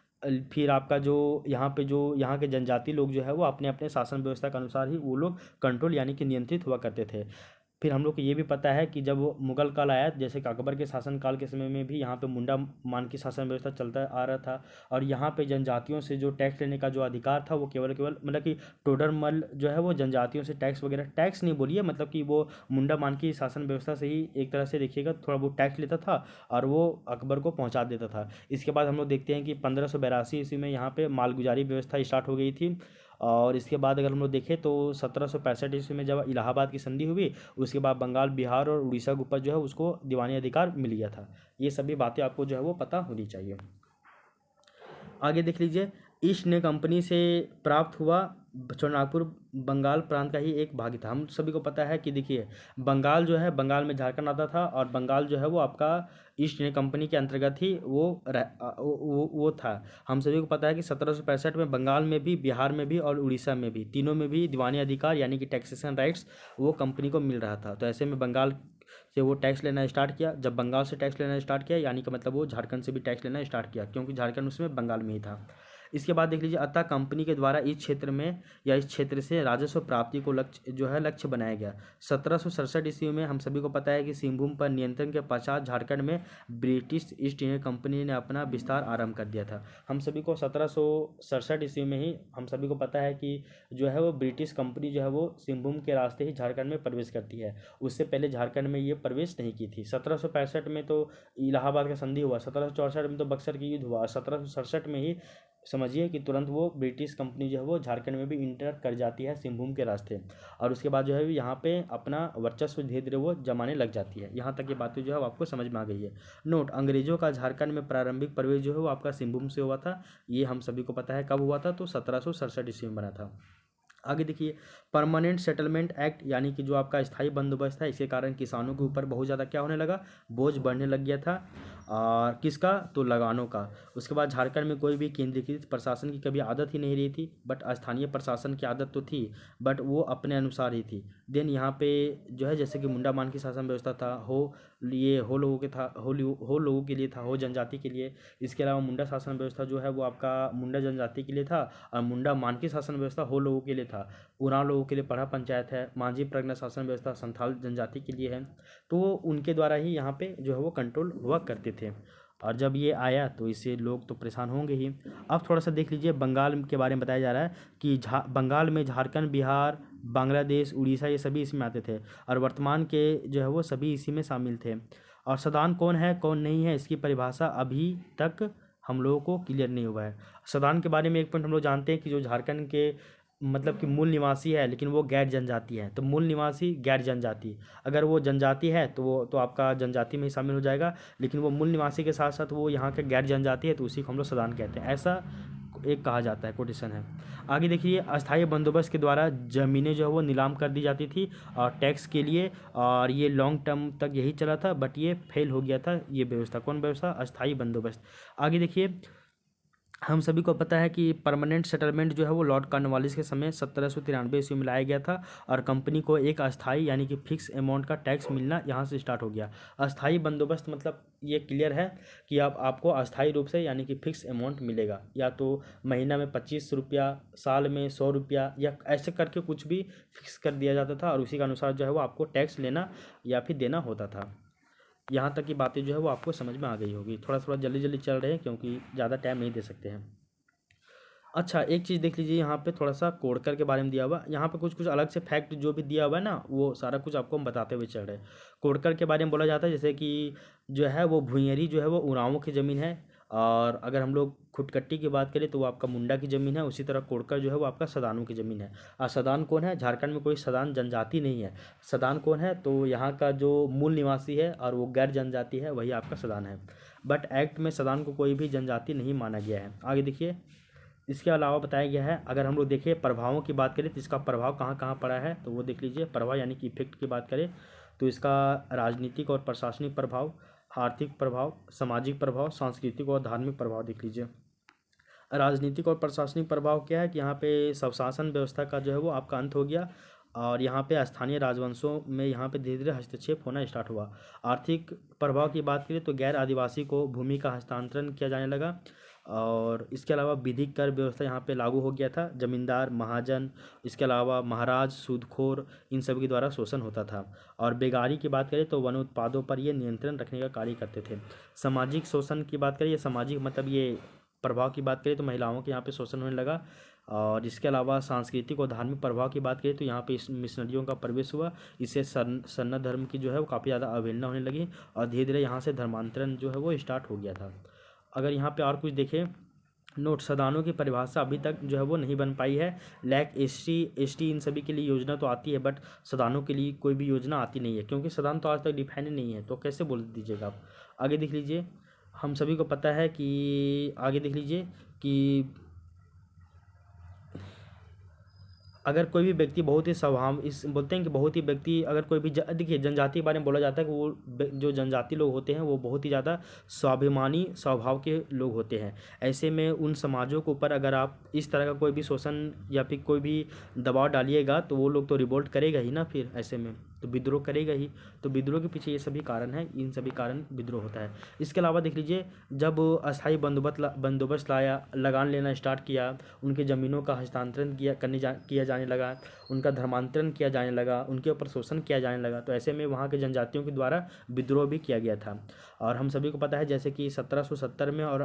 फिर आपका जो यहाँ के जनजाति लोग जो है वो अपने अपने शासन व्यवस्था के अनुसार ही वो लोग कंट्रोल यानी कि नियंत्रित हुआ करते थे। फिर हम लोग को ये भी पता है कि जब वो मुगल काल आया, जैसे कि अकबर के शासनकाल के समय में भी यहाँ पे मुंडा मान की शासन व्यवस्था चलता आ रहा था, और यहाँ पे जनजातियों से जो टैक्स लेने का जो अधिकार था वो केवल मतलब कि टोडरमल जो है वो जनजातियों से टैक्स नहीं बोलिए, मतलब कि वो मुंडा मान की शासन व्यवस्था से ही एक तरह से देखिएगा थोड़ा बहुत टैक्स लेता था और वो अकबर को पहुँचा देता था। इसके बाद हम लोग देखते हैं कि 1582 ईस्वी में यहाँ पे मालगुजारी व्यवस्था स्टार्ट हो गई थी। और इसके बाद अगर हम लोग देखें तो 1765 ईस्वी में जब इलाहाबाद की संधि हुई, उसके बाद बंगाल, बिहार और उड़ीसा के ऊपर जो है उसको दीवानी अधिकार मिल गया था। ये सभी बातें आपको जो है वो पता होनी चाहिए। आगे देख लीजिए, ईस्ट इंडिया कंपनी से प्राप्त हुआ छोटानागपुर बंगाल प्रांत का ही एक भाग था। हम सभी को पता है कि देखिए बंगाल जो है, बंगाल में झारखंड आता था, और बंगाल जो है वो आपका ईस्ट इंडिया कंपनी के अंतर्गत ही वो था। हम सभी को पता है कि 1765 में बंगाल में भी, बिहार में भी और उड़ीसा में भी, तीनों में भी दीवानी अधिकार यानी कि टैक्सेशन राइट्स वो कंपनी को मिल रहा था। तो ऐसे में बंगाल से वो टैक्स लेना स्टार्ट किया। जब बंगाल से टैक्स लेना स्टार्ट किया यानी कि मतलब वो झारखंड से भी टैक्स लेना स्टार्ट किया, क्योंकि झारखंड उसमें बंगाल में ही था। इसके बाद देख लीजिए, अतः कंपनी के द्वारा इस क्षेत्र में या इस क्षेत्र से राजस्व प्राप्ति को लक्ष्य बनाया गया। 1767 ईस्वी में हम सभी को पता है कि सिंहभूम पर नियंत्रण के पश्चात झारखंड में ब्रिटिश ईस्ट इंडिया कंपनी ने अपना विस्तार आरंभ कर दिया था। हम सभी को 1767 ईस्वी में ही हम सभी को पता है कि जो है वो ब्रिटिश कंपनी जो है वो सिंहभूम के रास्ते ही झारखंड में प्रवेश करती है। उससे पहले झारखंड में ये प्रवेश नहीं की थी। 1765 में तो इलाहाबाद का संधि हुआ, 1764 में तो बक्सर की युद्ध हुआ, 1767 में ही समझिए कि तुरंत वो ब्रिटिश कंपनी जो है वो झारखंड में भी इंटर कर जाती है सिंहभूम के रास्ते, और उसके बाद जो है यहाँ पे अपना वर्चस्व धीरे धीरे वो जमाने लग जाती है। यहाँ तक ये बातें जो है आपको समझ में आ गई है। नोट, अंग्रेजों का झारखंड में प्रारंभिक प्रवेश जो है वो आपका सिंहभूम से हुआ था। ये हम सभी को पता है कब हुआ था, तो 1767 ईस्वी में बना था। आगे देखिए, परमानेंट सेटलमेंट एक्ट यानी कि जो आपका स्थायी बंदोबस्त है, इसके कारण किसानों के ऊपर बहुत ज़्यादा क्या होने लगा, बोझ बढ़ने लग गया था। और किसका, तो लगानों का। उसके बाद झारखंड में कोई भी केंद्रीकृत प्रशासन की कभी आदत ही नहीं रही थी, बट स्थानीय प्रशासन की आदत तो थी, बट वो अपने अनुसार ही थी। देन यहाँ पे जो है जैसे कि मुंडा मान की शासन व्यवस्था था, हो लोगों के था, हो लोगों के लिए था, हो जनजाति के लिए। इसके अलावा मुंडा शासन व्यवस्था जो है वो आपका मुंडा जनजाति के लिए था, और मुंडा मान की शासन व्यवस्था हो लोगों के लिए था। उरांव लोगों के लिए पढ़ा पंचायत है। मांझी प्रगना शासन व्यवस्था संथाल जनजाति के लिए है। तो उनके द्वारा ही यहाँ पे जो है वो कंट्रोल हुआ करते थे। और जब ये आया तो इससे लोग तो परेशान होंगे ही। अब थोड़ा सा देख लीजिए बंगाल के बारे में बताया जा रहा है कि बंगाल में झारखंड, बिहार, बांग्लादेश, उड़ीसा ये सभी इसमें आते थे, और वर्तमान के जो है वो सभी इसी में शामिल थे। और सदान कौन है कौन नहीं है इसकी परिभाषा अभी तक हम लोगों को क्लियर नहीं हुआ है। सदान के बारे में एक पॉइंट हम लोग जानते हैं कि जो झारखंड के मतलब कि मूल निवासी है, लेकिन वो गैर जनजाति है। तो मूल निवासी गैर जनजाति, अगर वो जनजाति है तो वो तो आपका जनजाति में ही शामिल हो जाएगा, लेकिन वो मूल निवासी के साथ साथ वो यहाँ के गैर जनजाति है, तो उसी को हम लोग सदान कहते हैं। ऐसा एक कहा जाता है, कोटेशन है। आगे देखिए, अस्थायी बंदोबस्त के द्वारा ज़मीनें जो है वो नीलाम कर दी जाती थी और टैक्स के लिए, और ये लॉन्ग टर्म तक यही चला था, बट ये फेल हो गया था ये व्यवस्था। कौन व्यवस्था? अस्थायी बंदोबस्त। आगे देखिए, हम सभी को पता है कि परमानेंट सेटलमेंट जो है वो लॉर्ड कॉर्नवालिस के समय 1793 ईस्वी में लाया गया था, और कंपनी को एक अस्थाई यानी कि फिक्स अमाउंट का टैक्स मिलना यहाँ से स्टार्ट हो गया। अस्थाई बंदोबस्त मतलब ये क्लियर है कि आपको अस्थाई रूप से यानी कि फिक्स अमाउंट मिलेगा, या तो महीना में 25 रुपया, साल में 100 रुपया, या ऐसे करके कुछ भी फिक्स कर दिया जाता था, और उसी के अनुसार जो है वो आपको टैक्स लेना या फिर देना होता था। यहाँ तक की बातें जो है वो आपको समझ में आ गई होगी। थोड़ा थोड़ा जल्दी जल्दी चल रहे हैं क्योंकि ज़्यादा टाइम नहीं दे सकते हैं। अच्छा, एक चीज़ देख लीजिए, यहाँ पे थोड़ा सा कोडकर के बारे में दिया हुआ, यहाँ पे कुछ कुछ अलग से फैक्ट जो भी दिया हुआ है ना, वो सारा कुछ आपको हम बताते हुए चल रहे हैं। कोडकर के बारे में बोला जाता है जैसे कि जो है वो भुइंयरी जो है वो उरांवों की ज़मीन है, और अगर हम लोग खुटकट्टी की बात करें तो वो आपका मुंडा की ज़मीन है। उसी तरह कोडकर जो है वो आपका सदानों की ज़मीन है। और सदान कौन है? झारखंड में कोई सदान जनजाति नहीं है। सदान कौन है? तो यहाँ का जो मूल निवासी है और वो गैर जनजाति है, वही आपका सदान है। बट एक्ट में सदान को कोई भी जनजाति नहीं माना गया है। आगे देखिए, इसके अलावा बताया गया है, अगर हम लोग देखें प्रभावों की बात करें तो इसका प्रभाव कहाँ कहाँ पड़ा है, तो वो देख लीजिए। प्रभाव यानी कि इफेक्ट की बात करें तो इसका राजनीतिक और प्रशासनिक प्रभाव, आर्थिक प्रभाव, सामाजिक प्रभाव, सांस्कृतिक और धार्मिक प्रभाव देख लीजिए। राजनीतिक और प्रशासनिक प्रभाव क्या है कि यहाँ पे स्वशासन व्यवस्था का जो है वो आपका अंत हो गया, और यहाँ पे स्थानीय राजवंशों में यहाँ पे धीरे धीरे हस्तक्षेप होना स्टार्ट हुआ। आर्थिक प्रभाव की बात करें तो गैर आदिवासी को भूमि का हस्तांतरण किया जाने लगा, और इसके अलावा विधिक कर व्यवस्था यहाँ पे लागू हो गया था। जमींदार, महाजन, इसके अलावा महाराज, सूदखोर, इन सब के द्वारा शोषण होता था। और बेगारी की बात करें तो वन उत्पादों पर ये नियंत्रण रखने का कार्य करते थे। सामाजिक शोषण की बात करें, सामाजिक मतलब ये प्रभाव की बात करें तो महिलाओं के यहाँ पे शोषण होने लगा। और इसके अलावा सांस्कृतिक और धार्मिक प्रभाव की बात करें तो यहाँ पे मिशनरियों का प्रवेश हुआ। इससे सन्न धर्म की जो है वो काफ़ी ज़्यादा अवहेलना होने लगी, और धीरे धीरे यहाँ से धर्मांतरण जो है वो स्टार्ट हो गया था। अगर यहाँ पे और कुछ देखें, नोट, सदानों की परिभाषा अभी तक जो है वो नहीं बन पाई है। लैक एसटी इन सभी के लिए योजना तो आती है, बट सदानों के लिए कोई भी योजना आती नहीं है, क्योंकि सदान तो आज तक डिफाइन ही नहीं है, तो कैसे बोल दीजिएगा आप। आगे देख लीजिए, हम सभी को पता है कि आगे देख लीजिए कि अगर कोई भी व्यक्ति बहुत ही स्वभाव इस बोलते हैं कि बहुत ही व्यक्ति अगर कोई भी देखिए, जनजाति के बारे में बोला जाता है कि वो जो जनजाति लोग होते हैं वो बहुत ही ज़्यादा स्वाभिमानी स्वभाव के लोग होते हैं। ऐसे में उन समाजों के ऊपर अगर आप इस तरह का कोई भी शोषण या फिर कोई भी दबाव डालिएगा तो वो लोग तो रिवोल्ट करेगा ही ना, फिर ऐसे में तो विद्रोह करेगा ही। तो विद्रोह के पीछे ये सभी कारण है, इन सभी कारण विद्रोह होता है। इसके अलावा देख लीजिए, जब अस्थायी बंदोबस्त लाया, लगान लेना स्टार्ट किया, उनकी ज़मीनों का हस्तांतरण किया जाने लगा, उनका धर्मांतरण किया जाने लगा, उनके ऊपर शोषण किया जाने लगा, तो ऐसे में वहाँ के जनजातियों के द्वारा विद्रोह भी किया गया था। और हम सभी को पता है जैसे कि 1770 में और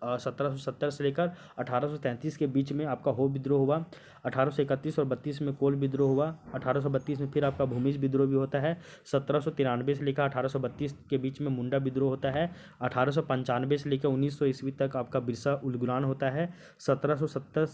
1770 से लेकर 1833 के बीच में आपका हो विद्रोह हुआ। 1831 और 32 में कोल विद्रोह हुआ। 1832 में फिर आपका भूमिज विद्रोह भी होता है। 1793 से लेकर 1832 के बीच में मुंडा विद्रोह होता है। 1895 से लेकर 1900 ईस्वी तक आपका बिरसा उलगुलान होता है। 1770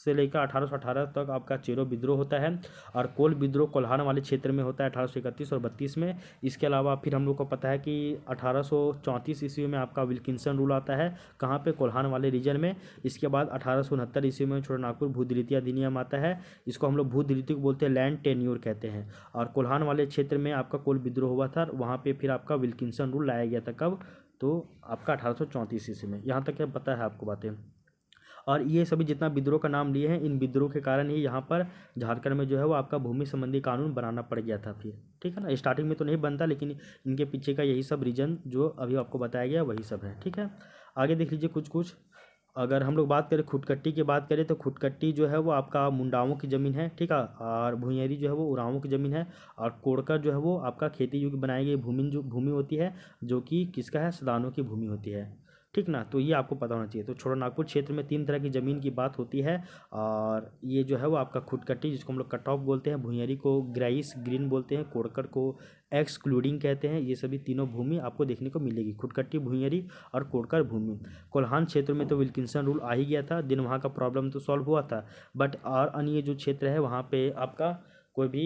से लेकर 1818 तक आपका चेरो विद्रोह होता है, और कोल विद्रोह कोल्हान वाले क्षेत्र में होता है 1831 और 32 में। इसके अलावा फिर हम लोग को पता है कि 1834 ईस्वी में आपका विल्किंसन रूल आता है, कहाँ पे? कोल्हान वाले रीजन में। इसके बाद 1869 ईस्वी में छोटानागपुर भूदिलिती अधिनियम आता है, इसको हम लोग भूदिलिती को बोलते हैं, लैंड टेन्योर कहते हैं। और कोल्हान वाले क्षेत्र में आपका कोल विद्रोह हुआ था, वहाँ पर फिर आपका विल्किंसन रूल लाया गया था। कब? तो आपका 1834 ईस्वी में। यहाँ तक क्या पता है आपको बातें। और ये सभी जितना विद्रोह का नाम लिए हैं, इन विद्रोह के कारण ही यहाँ पर झारखंड में जो है वो आपका भूमि संबंधी कानून बनाना पड़ गया था फिर, ठीक है ना। स्टार्टिंग में तो नहीं बनता, लेकिन इनके पीछे का यही सब रीजन जो अभी आपको बताया गया वही सब है, ठीक है। आगे देख लीजिए कुछ कुछ। अगर हम लोग बात करें खुदकट्टी की बात करें तो खुदकट्टी जो है वो आपका मुंडाओं की ज़मीन है, ठीक है। और भुइंयरी जो है वो उरांवों की ज़मीन है। और कोड़कर जो है वो आपका खेती योग्य बनाई गई भूमि होती है, जो कि किसका है, सदानों की भूमि होती है, ठीक ना। तो ये आपको पता होना चाहिए। तो छोटानागपुर क्षेत्र में 3 तरह की ज़मीन की बात होती है। और ये जो है वो आपका खुदकट्टी, जिसको हम लोग कट ऑफ बोलते हैं, भुइंयरी को ग्राइस ग्रीन बोलते हैं, कोड़कर को एक्सक्लूडिंग कहते हैं। ये सभी तीनों भूमि आपको देखने को मिलेगी, खुदकट्टी, भुइंयरी और कोड़कर भूमि। कोल्हान क्षेत्र में तो विल्किंसन रूल आ ही गया था, दिन वहाँ का प्रॉब्लम तो सॉल्व हुआ था। बट और अन्य जो क्षेत्र है वहाँ पे आपका कोई भी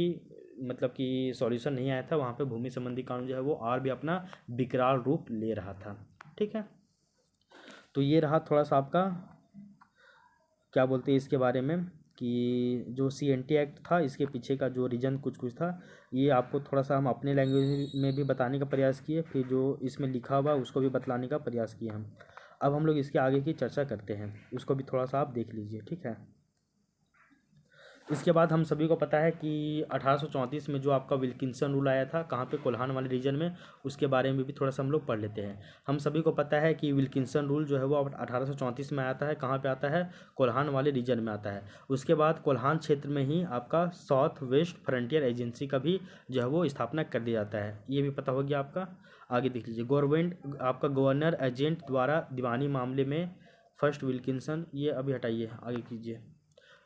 मतलब कि सॉल्यूशन नहीं आया था। वहाँ पे भूमि संबंधी कानून जो है वो और भी अपना विकराल रूप ले रहा था, ठीक है। तो ये रहा थोड़ा सा आपका क्या बोलते हैं इसके बारे में, कि जो CNT एक्ट था इसके पीछे का जो रीजन कुछ कुछ था, ये आपको थोड़ा सा हम अपने लैंग्वेज में भी बताने का प्रयास किए, फिर जो इसमें लिखा हुआ उसको भी बतलाने का प्रयास किए हम। अब हम लोग इसके आगे की चर्चा करते हैं, उसको भी थोड़ा सा आप देख लीजिए, ठीक है। इसके बाद हम सभी को पता है कि 1834 में जो आपका विल्किंसन रूल आया था, कहाँ पे, कोल्हान वाले रीजन में, उसके बारे में भी थोड़ा सा हम लोग पढ़ लेते हैं। हम सभी को पता है कि विल्किंसन रूल जो है वो 1834 में आता है, कहाँ पे आता है, कोल्हान वाले रीजन में आता है। उसके बाद कोल्हान क्षेत्र में ही आपका साउथ वेस्ट फ्रंटियर एजेंसी का भी जो है वो स्थापना कर दिया जाता है, ये भी पता हो गया आपका। आगे देख लीजिए, गवर्नमेंट आपका गवर्नर एजेंट द्वारा दीवानी मामले में फर्स्ट विल्किंसन, ये अभी हटाइए, आगे कीजिए।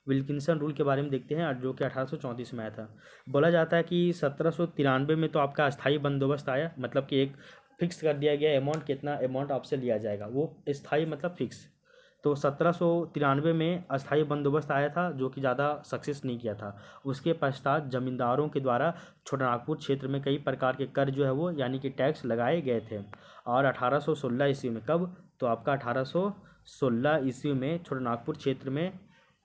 विल्किंसन रूल के बारे में देखते हैं, जो कि 1834 में आया था। बोला जाता है कि 1793 में तो आपका अस्थाई बंदोबस्त आया, मतलब कि एक फिक्स कर दिया गया अमाउंट, कितना अमाउंट आपसे लिया जाएगा, वो स्थाई मतलब फिक्स। तो 1793 में अस्थाई बंदोबस्त आया था, जो कि ज़्यादा सक्सेस नहीं किया था। उसके पश्चात जमींदारों के द्वारा छोटानागपुर क्षेत्र में कई प्रकार के कर जो है वो यानी कि टैक्स लगाए गए थे। और 1816 ईस्वी में, कब, तो आपका 1816 ईस्वी में छोटानागपुर क्षेत्र में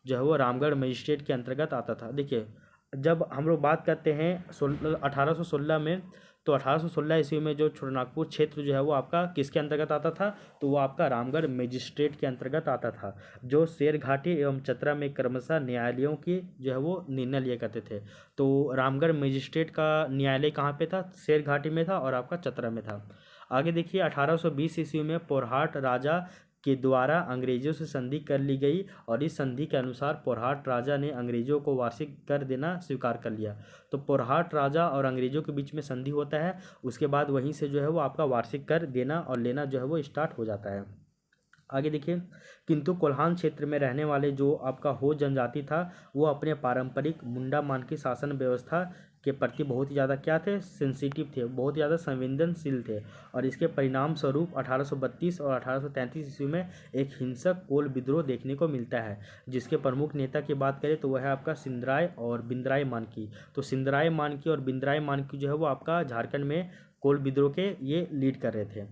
जो है वो रामगढ़ मजिस्ट्रेट के अंतर्गत आता था। देखिए, जब हम लोग बात करते हैं 1816 में, तो 1816 ईस्वी में जो छोटानागपुर क्षेत्र जो है वो आपका किसके अंतर्गत आता था, तो वो आपका रामगढ़ मजिस्ट्रेट के अंतर्गत आता था, जो शेर घाटी एवं चतरा में क्रमशः न्यायालयों की जो है वो निर्णय लिया करते थे। तो रामगढ़ मजिस्ट्रेट का न्यायालय कहाँ पे था, शेर घाटी में था और आपका चतरा में था। आगे देखिए, 1820 ईस्वी में पोरहाट राजा के द्वारा अंग्रेजों से संधि कर ली गई, और इस संधि के अनुसार पोरहाट राजा ने अंग्रेजों को वार्षिक कर देना स्वीकार कर लिया। तो पोरहाट राजा और अंग्रेजों के बीच में संधि होता है, उसके बाद वहीं से जो है वो आपका वार्षिक कर देना और लेना जो है वो स्टार्ट हो जाता है। आगे देखिए, किंतु कोल्हान क्षेत्र में रहने वाले जो आपका हो जनजाति था, वो अपने पारंपरिक मुंडा मानकी शासन व्यवस्था के प्रति बहुत ही ज़्यादा क्या थे, सेंसिटिव थे, बहुत ही ज़्यादा संवेदनशील थे। और इसके परिणाम स्वरूप 1832 और 1833 ईस्वी में एक हिंसक कोल विद्रोह देखने को मिलता है, जिसके प्रमुख नेता की बात करें तो वह है आपका सिंदराय और बिंदराय मानकी। तो सिंदराय मानकी और बिंदराय मानकी जो है वो आपका झारखंड में कोल विद्रोह के ये लीड कर रहे थे।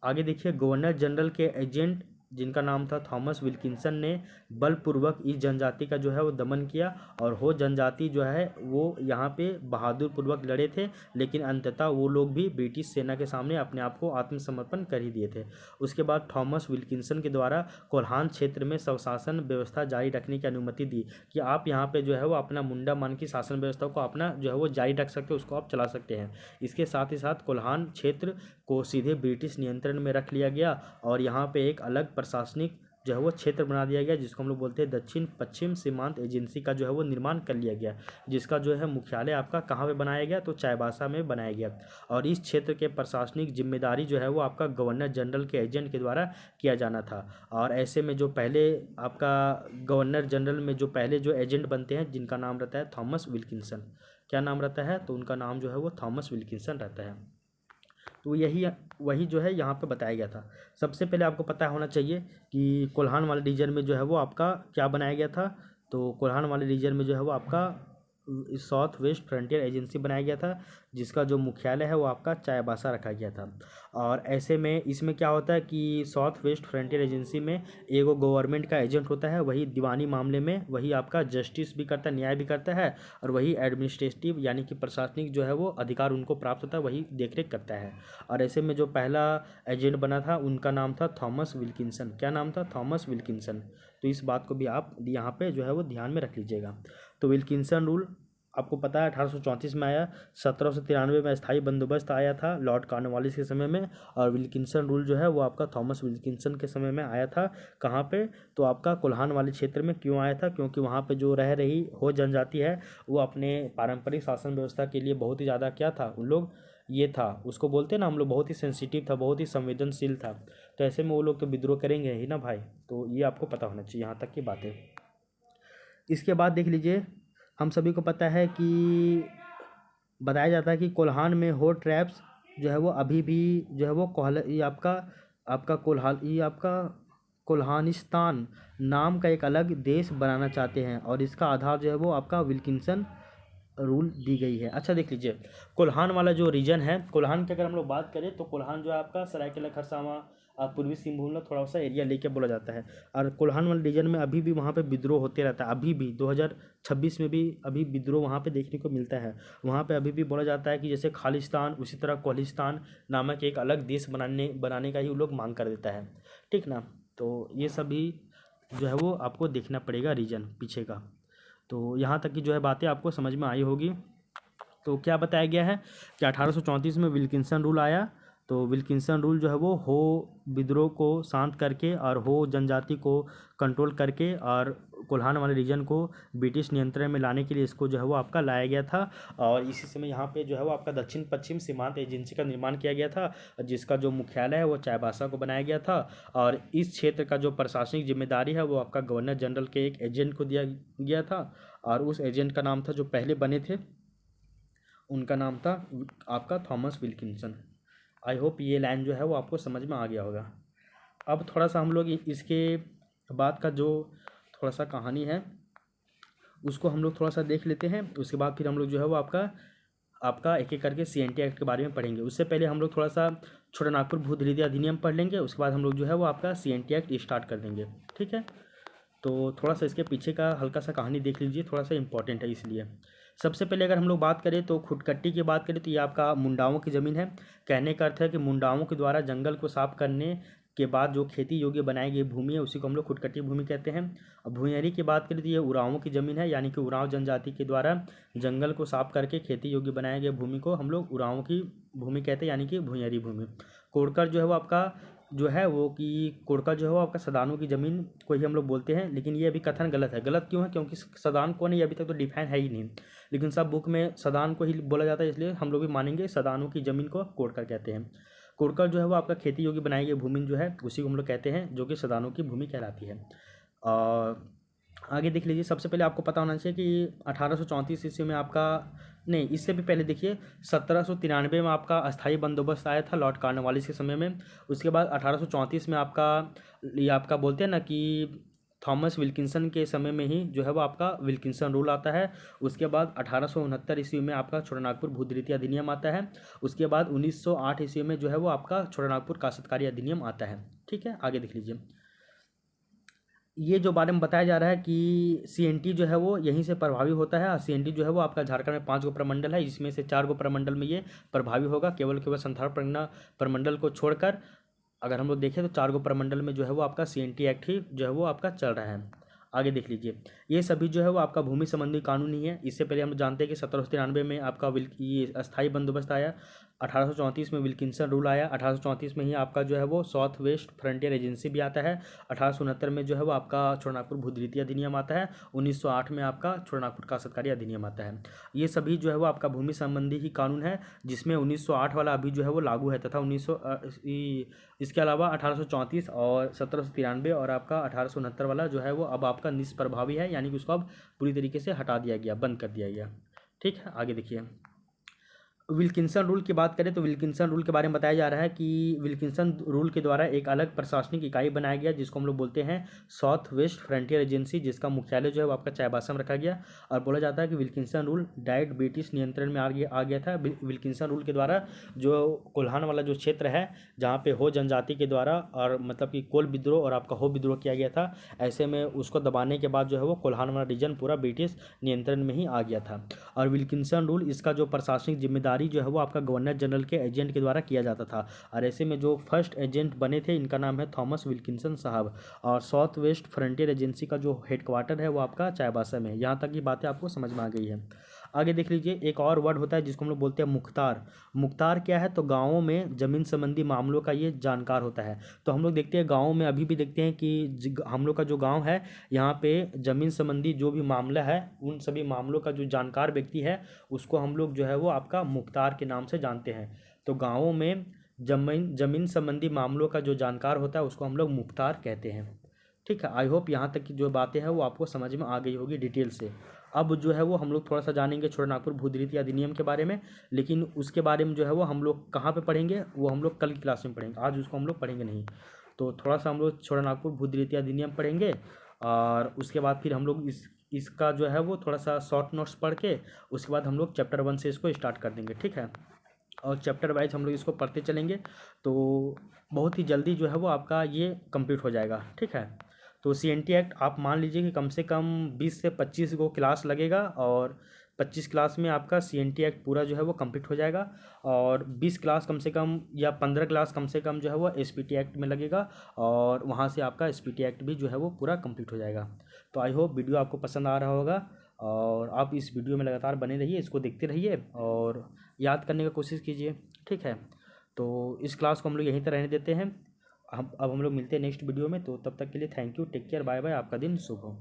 आगे देखिए, गवर्नर जनरल के एजेंट जिनका नाम था थॉमस विल्किंसन ने बलपूर्वक इस जनजाति का जो है वो दमन किया, और हो जनजाति जो है वो यहाँ पे बहादुर पूर्वक लड़े थे, लेकिन अंततः वो लोग भी ब्रिटिश सेना के सामने अपने आप को आत्मसमर्पण कर ही दिए थे। उसके बाद थॉमस विल्किंसन के द्वारा कोल्हान क्षेत्र में स्वशासन व्यवस्था जारी रखने की अनुमति दी, कि आप यहाँ पे जो है वो अपना मुंडा मान की शासन व्यवस्था को अपना जो है वो जारी रख सकते हो, उसको आप चला सकते हैं। इसके साथ ही साथ कोल्हान क्षेत्र को सीधे ब्रिटिश नियंत्रण में रख लिया गया, और यहाँ पे एक अलग प्रशासनिक जो है वो क्षेत्र बना दिया गया, जिसको हम लोग बोलते हैं दक्षिण पश्चिम सीमांत एजेंसी का जो है वो निर्माण कर लिया गया, जिसका जो है मुख्यालय आपका कहाँ पे बनाया गया, तो चाईबासा में बनाया गया। और इस क्षेत्र के प्रशासनिक जिम्मेदारी जो है वो आपका गवर्नर जनरल के एजेंट के द्वारा किया जाना था। और ऐसे में जो पहले आपका गवर्नर जनरल में जो पहले जो एजेंट बनते हैं, जिनका नाम रहता है थॉमस विल्किंसन, क्या नाम रहता है, तो उनका नाम जो है वो थॉमस विल्किंसन रहता है। तो वही जो है यहाँ पे बताया गया था। सबसे पहले आपको पता होना चाहिए कि कोल्हान वाले रीजन में जो है वो आपका क्या बनाया गया था, तो कोल्हान वाले रीजन में जो है वो आपका साउथ वेस्ट फ्रंटियर एजेंसी बनाया गया था, जिसका जो मुख्यालय है वो आपका चाईबासा रखा गया था। और ऐसे में इसमें क्या होता है कि साउथ वेस्ट फ्रंटियर एजेंसी में एगो गवर्नमेंट का एजेंट होता है, वही दीवानी मामले में वही आपका जस्टिस भी करता है, न्याय भी करता है, और वही एडमिनिस्ट्रेटिव यानी कि प्रशासनिक जो है वो अधिकार उनको प्राप्त होता है, वही देखरेख करता है। और ऐसे में जो पहला एजेंट बना था उनका नाम था थॉमस विल्किंसन। क्या नाम था? Thomas Wilkinson. तो इस बात को भी आप यहाँ पे जो है वो ध्यान में रख लीजिएगा। तो विल्किंसन रूल आपको पता है 1834 में आया, 1793 में स्थायी बंदोबस्त आया था लॉर्ड कॉर्नवालिस के समय में, और विल्किंसन रूल जो है वो आपका थॉमस विल्किंसन के समय में आया था। कहाँ पे? तो आपका कोल्हान वाले क्षेत्र में। क्यों आया था? क्योंकि वहाँ पे जो रह रही हो जनजाति है वो अपने पारंपरिक शासन व्यवस्था के लिए बहुत ही ज़्यादा क्या था उन लोग, ये था, उसको बोलते हैं ना हम लोग, बहुत ही सेंसिटिव था, बहुत ही संवेदनशील था। तो ऐसे में वो लोग तो विद्रोह करेंगे ही ना भाई। तो ये आपको पता होना चाहिए, यहाँ तक की बात है। इसके बाद देख लीजिए, हम सभी को पता है कि बताया जाता है कि कोल्हान में हो ट्रैप्स जो है वो अभी भी जो है वो ये आपका आपका कोल्हान, ये आपका कोल्हानिस्तान नाम का एक अलग देश बनाना चाहते हैं, और इसका आधार जो है वो आपका विल्किंसन रूल दी गई है। अच्छा देख लीजिए, कोल्हान वाला जो रीजन है, कोल्हान की अगर हम लोग बात करें तो कोल्हान जो है आपका सरायकेला खरसावां पूर्वी सिंहभूम में थोड़ा सा एरिया लेके बोला जाता है। और कोल्हान वाले रीजन में अभी भी वहाँ पे विद्रोह होते रहता है, अभी भी 2026 में भी अभी विद्रोह वहाँ पे देखने को मिलता है। वहाँ पे अभी भी बोला जाता है कि जैसे खालिस्तान उसी तरह कोलिस्तान नामक एक अलग देश बनाने का ही वो लोग मांग कर देता है, ठीक ना। तो ये सभी जो है वो आपको देखना पड़ेगा रीजन पीछे का। तो यहाँ तक की जो है बातें आपको समझ में आई होगी। तो क्या बताया गया है कि 1834 में विल्किंसन रूल आया। तो विल्किंसन रूल जो है वो हो विद्रोह को शांत करके और हो जनजाति को कंट्रोल करके और कोल्हान वाले रीजन को ब्रिटिश नियंत्रण में लाने के लिए इसको जो है वो आपका लाया गया था। और इसी समय यहाँ पे जो है वो आपका दक्षिण पश्चिम सीमांत एजेंसी का निर्माण किया गया था, जिसका जो मुख्यालय है वो चाईबासा को बनाया गया था। और इस क्षेत्र का जो प्रशासनिक जिम्मेदारी है वो आपका गवर्नर जनरल के एक एजेंट को दिया गया था। और उस एजेंट का नाम था, जो पहले बने थे उनका नाम था आपका थॉमस विल्किंसन। आई होप ये लाइन जो है वो आपको समझ में आ गया होगा। अब थोड़ा सा हम लोग इसके बाद का जो थोड़ा सा कहानी है उसको हम लोग थोड़ा सा देख लेते हैं। उसके बाद फिर हम लोग जो है वो आपका एक एक करके CNT एक्ट के बारे में पढ़ेंगे। उससे पहले हम लोग थोड़ा सा छोटा नागपुर भू रीति अधिनियम पढ़ लेंगे, उसके बाद हम लोग जो है वो आपका CNT एक्ट स्टार्ट कर देंगे, ठीक है। तो थोड़ा सा इसके पीछे का हल्का सा कहानी देख लीजिए, थोड़ा सा इंपॉर्टेंट है इसलिए। सबसे पहले अगर हम लोग बात करें तो खुटकट्टी की बात करें तो ये आपका मुंडाओं की ज़मीन है। कहने का अर्थ है कि मुंडाओं के द्वारा जंगल को साफ करने के बाद जो खेती योग्य बनाई गई भूमि है उसी को हम लोग खुटकट्टी भूमि कहते हैं। और भुइंयारी की बात करें तो ये उरांवों की ज़मीन है, यानी कि उरांव जनजाति के द्वारा जंगल को साफ करके खेती योग्य बनाए गए भूमि को हम लोग उरांवों की भूमि कहते हैं, यानी कि भुइंयारी भूमि। कोड़कर जो है वो आपका जो है वो कि कोड़का जो है वो आपका सदानों की ज़मीन को ही हम लोग बोलते हैं, लेकिन ये अभी कथन गलत है। गलत क्यों है? क्योंकि सदान कौन है ये अभी तक तो डिफाइन है ही नहीं, लेकिन सब बुक में सदान को ही बोला जाता है, इसलिए हम लोग भी मानेंगे सदानों की ज़मीन को कोड़कर कहते हैं। कोड़कर जो है वो आपका खेती योग्य बनाई गई भूमि जो है उसी को हम लोग कहते हैं, जो कि सदानों की भूमि कहलाती है। और आगे देख लीजिए, सबसे पहले आपको पता होना चाहिए कि 1834 ईस्वी में आपका, नहीं इससे भी पहले देखिए 1793 में आपका अस्थाई बंदोबस्त आया था लॉर्ड कॉर्नवालिस के समय में। उसके बाद 1834 में आपका ये आपका बोलते हैं ना कि थॉमस विल्किंसन के समय में ही जो है वो आपका विल्किंसन रूल आता है। उसके बाद 1869 ईस्वी में आपका छोटा नागपुर भू रीति अधिनियम आता है। उसके बाद 1908 ईस्वी में जो है वो आपका छोटा नागपुर काश्तकारी अधिनियम आता है, ठीक है। आगे देख लीजिए, ये जो बारे में बताया जा रहा है कि CNT जो है वो यहीं से प्रभावी होता है। और CNT जो है वो आपका झारखंड में 5 गो प्रमंडल है, जिसमें से 4 गो प्रमंडल में ये प्रभावी होगा। केवल संथाल प्रमंडल को छोड़कर अगर हम लोग देखें तो 4 गो प्रमंडल में जो है वो आपका CNT एक्ट ही जो है वो आपका चल रहा है। आगे देख लीजिए, ये सभी जो है वो आपका भूमि संबंधी कानून ही है। इससे पहले हम जानते हैं कि 1793 में आपका ये अस्थाई बंदोबस्त आया, 1834 में विल्किंसन रूल आया, 1834 में ही आपका जो है वो साउथ वेस्ट फ्रंटियर एजेंसी भी आता है, 1869 में जो है वो आपका छोटा नागपुर भू रीति अधिनियम आता है, 1908 में आपका छोटा नागपुर काश्तकारी अधिनियम आता है। ये सभी जो है वो आपका भूमि संबंधी ही कानून है, जिसमें 1908 वाला अभी जो है वो लागू है, तथा इसके अलावा 1834 और 1793 और आपका 1869 वाला जो है वो अब आपका निष्प्रभावी है, यानी कि उसको अब पूरी तरीके से हटा दिया गया, बंद कर दिया गया, ठीक है। आगे देखिए, विल्किंसन रूल की बात करें तो विल्किंसन रूल के बारे में बताया जा रहा है कि विल्किंसन रूल के द्वारा एक अलग प्रशासनिक इकाई बनाया गया जिसको हम लोग बोलते हैं साउथ वेस्ट फ्रंटियर एजेंसी, जिसका मुख्यालय जो है वो आपका चाईबासा में रखा गया। और बोला जाता है कि विल्किंसन रूल डायरेक्ट ब्रिटिश नियंत्रण में आ गया था। विल्किंसन रूल के द्वारा जो कोल्हान वाला जो क्षेत्र है जहाँ पे हो जनजाति के द्वारा और मतलब कि कोल विद्रोह और आपका हो विद्रोह किया गया था, ऐसे में उसको दबाने के बाद जो है वो कोल्हान वाला रीजन पूरा ब्रिटिश नियंत्रण में ही आ गया था। और विल्किंसन रूल इसका जो प्रशासनिक जिम्मेदारी जो है वो आपका गवर्नर जनरल के एजेंट के द्वारा किया जाता था। और ऐसे में जो फर्स्ट एजेंट बने थे इनका नाम है थॉमस विल्किंसन साहब। और साउथ वेस्ट फ्रंटियर एजेंसी का जो हेडक्वार्टर है वो आपका चाईबासा में है। यहाँ तक की बातें आपको समझ में आ गई है। आगे देख लीजिए, एक और वर्ड होता है जिसको हम लोग बोलते हैं मुख्तार। मुख्तार क्या है? तो गाँवों में ज़मीन संबंधी मामलों का ये जानकार होता है। तो हम लोग देखते हैं गाँव में अभी भी देखते हैं कि हम लोग का जो गाँव है यहाँ पे ज़मीन संबंधी जो भी मामला है उन सभी मामलों का जो जानकार व्यक्ति है उसको हम लोग जो है वो आपका मुख्तार के नाम से जानते हैं। तो गाँवों में जमीन जमीन संबंधी मामलों का जो जानकार होता है उसको हम लोग मुख्तार कहते हैं। ठीक है, आई होप यहाँ तक की जो बातें हैं वो आपको समझ में आ गई होगी डिटेल से। अब जो है वो हम लोग थोड़ा सा जानेंगे छोटानागपुर भूदरीति अधिनियम के बारे में, लेकिन उसके बारे में जो है वो हम लोग कहाँ पे पढ़ेंगे, वो हम लोग कल की क्लास में पढ़ेंगे, आज उसको हम लोग पढ़ेंगे नहीं। तो थोड़ा सा हम लोग छोटानागपुर भूदरीति अधिनियम पढ़ेंगे और उसके बाद फिर हम लोग इसका जो है वो थोड़ा सा शॉर्ट नोट्स पढ़ के उसके बाद हम लोग चैप्टर 1 से इसको स्टार्ट कर देंगे। ठीक है, और चैप्टर वाइज हम लोग इसको पढ़ते चलेंगे तो बहुत ही जल्दी जो है वो आपका ये कंप्लीट हो जाएगा। ठीक है, तो CNT एक्ट आप मान लीजिए कि कम से कम 20 से 25 को क्लास लगेगा और 25 क्लास में आपका CNT एक्ट पूरा जो है वो कंप्लीट हो जाएगा। और 20 क्लास कम से कम या 15 क्लास कम से कम जो है वो SPT एक्ट में लगेगा और वहाँ से आपका SPT एक्ट भी जो है वो पूरा कंप्लीट हो जाएगा। तो आई होप वीडियो आपको पसंद आ रहा होगा और आप इस वीडियो में लगातार बने रहिए, इसको देखते रहिए और याद करने की कोशिश कीजिए। ठीक है, तो इस क्लास को हम लोग यहीं तक रहने देते हैं। अब हम लोग मिलते हैं नेक्स्ट वीडियो में। तो तब तक के लिए thank you, take care, bye bye, आपका दिन शुभ हो।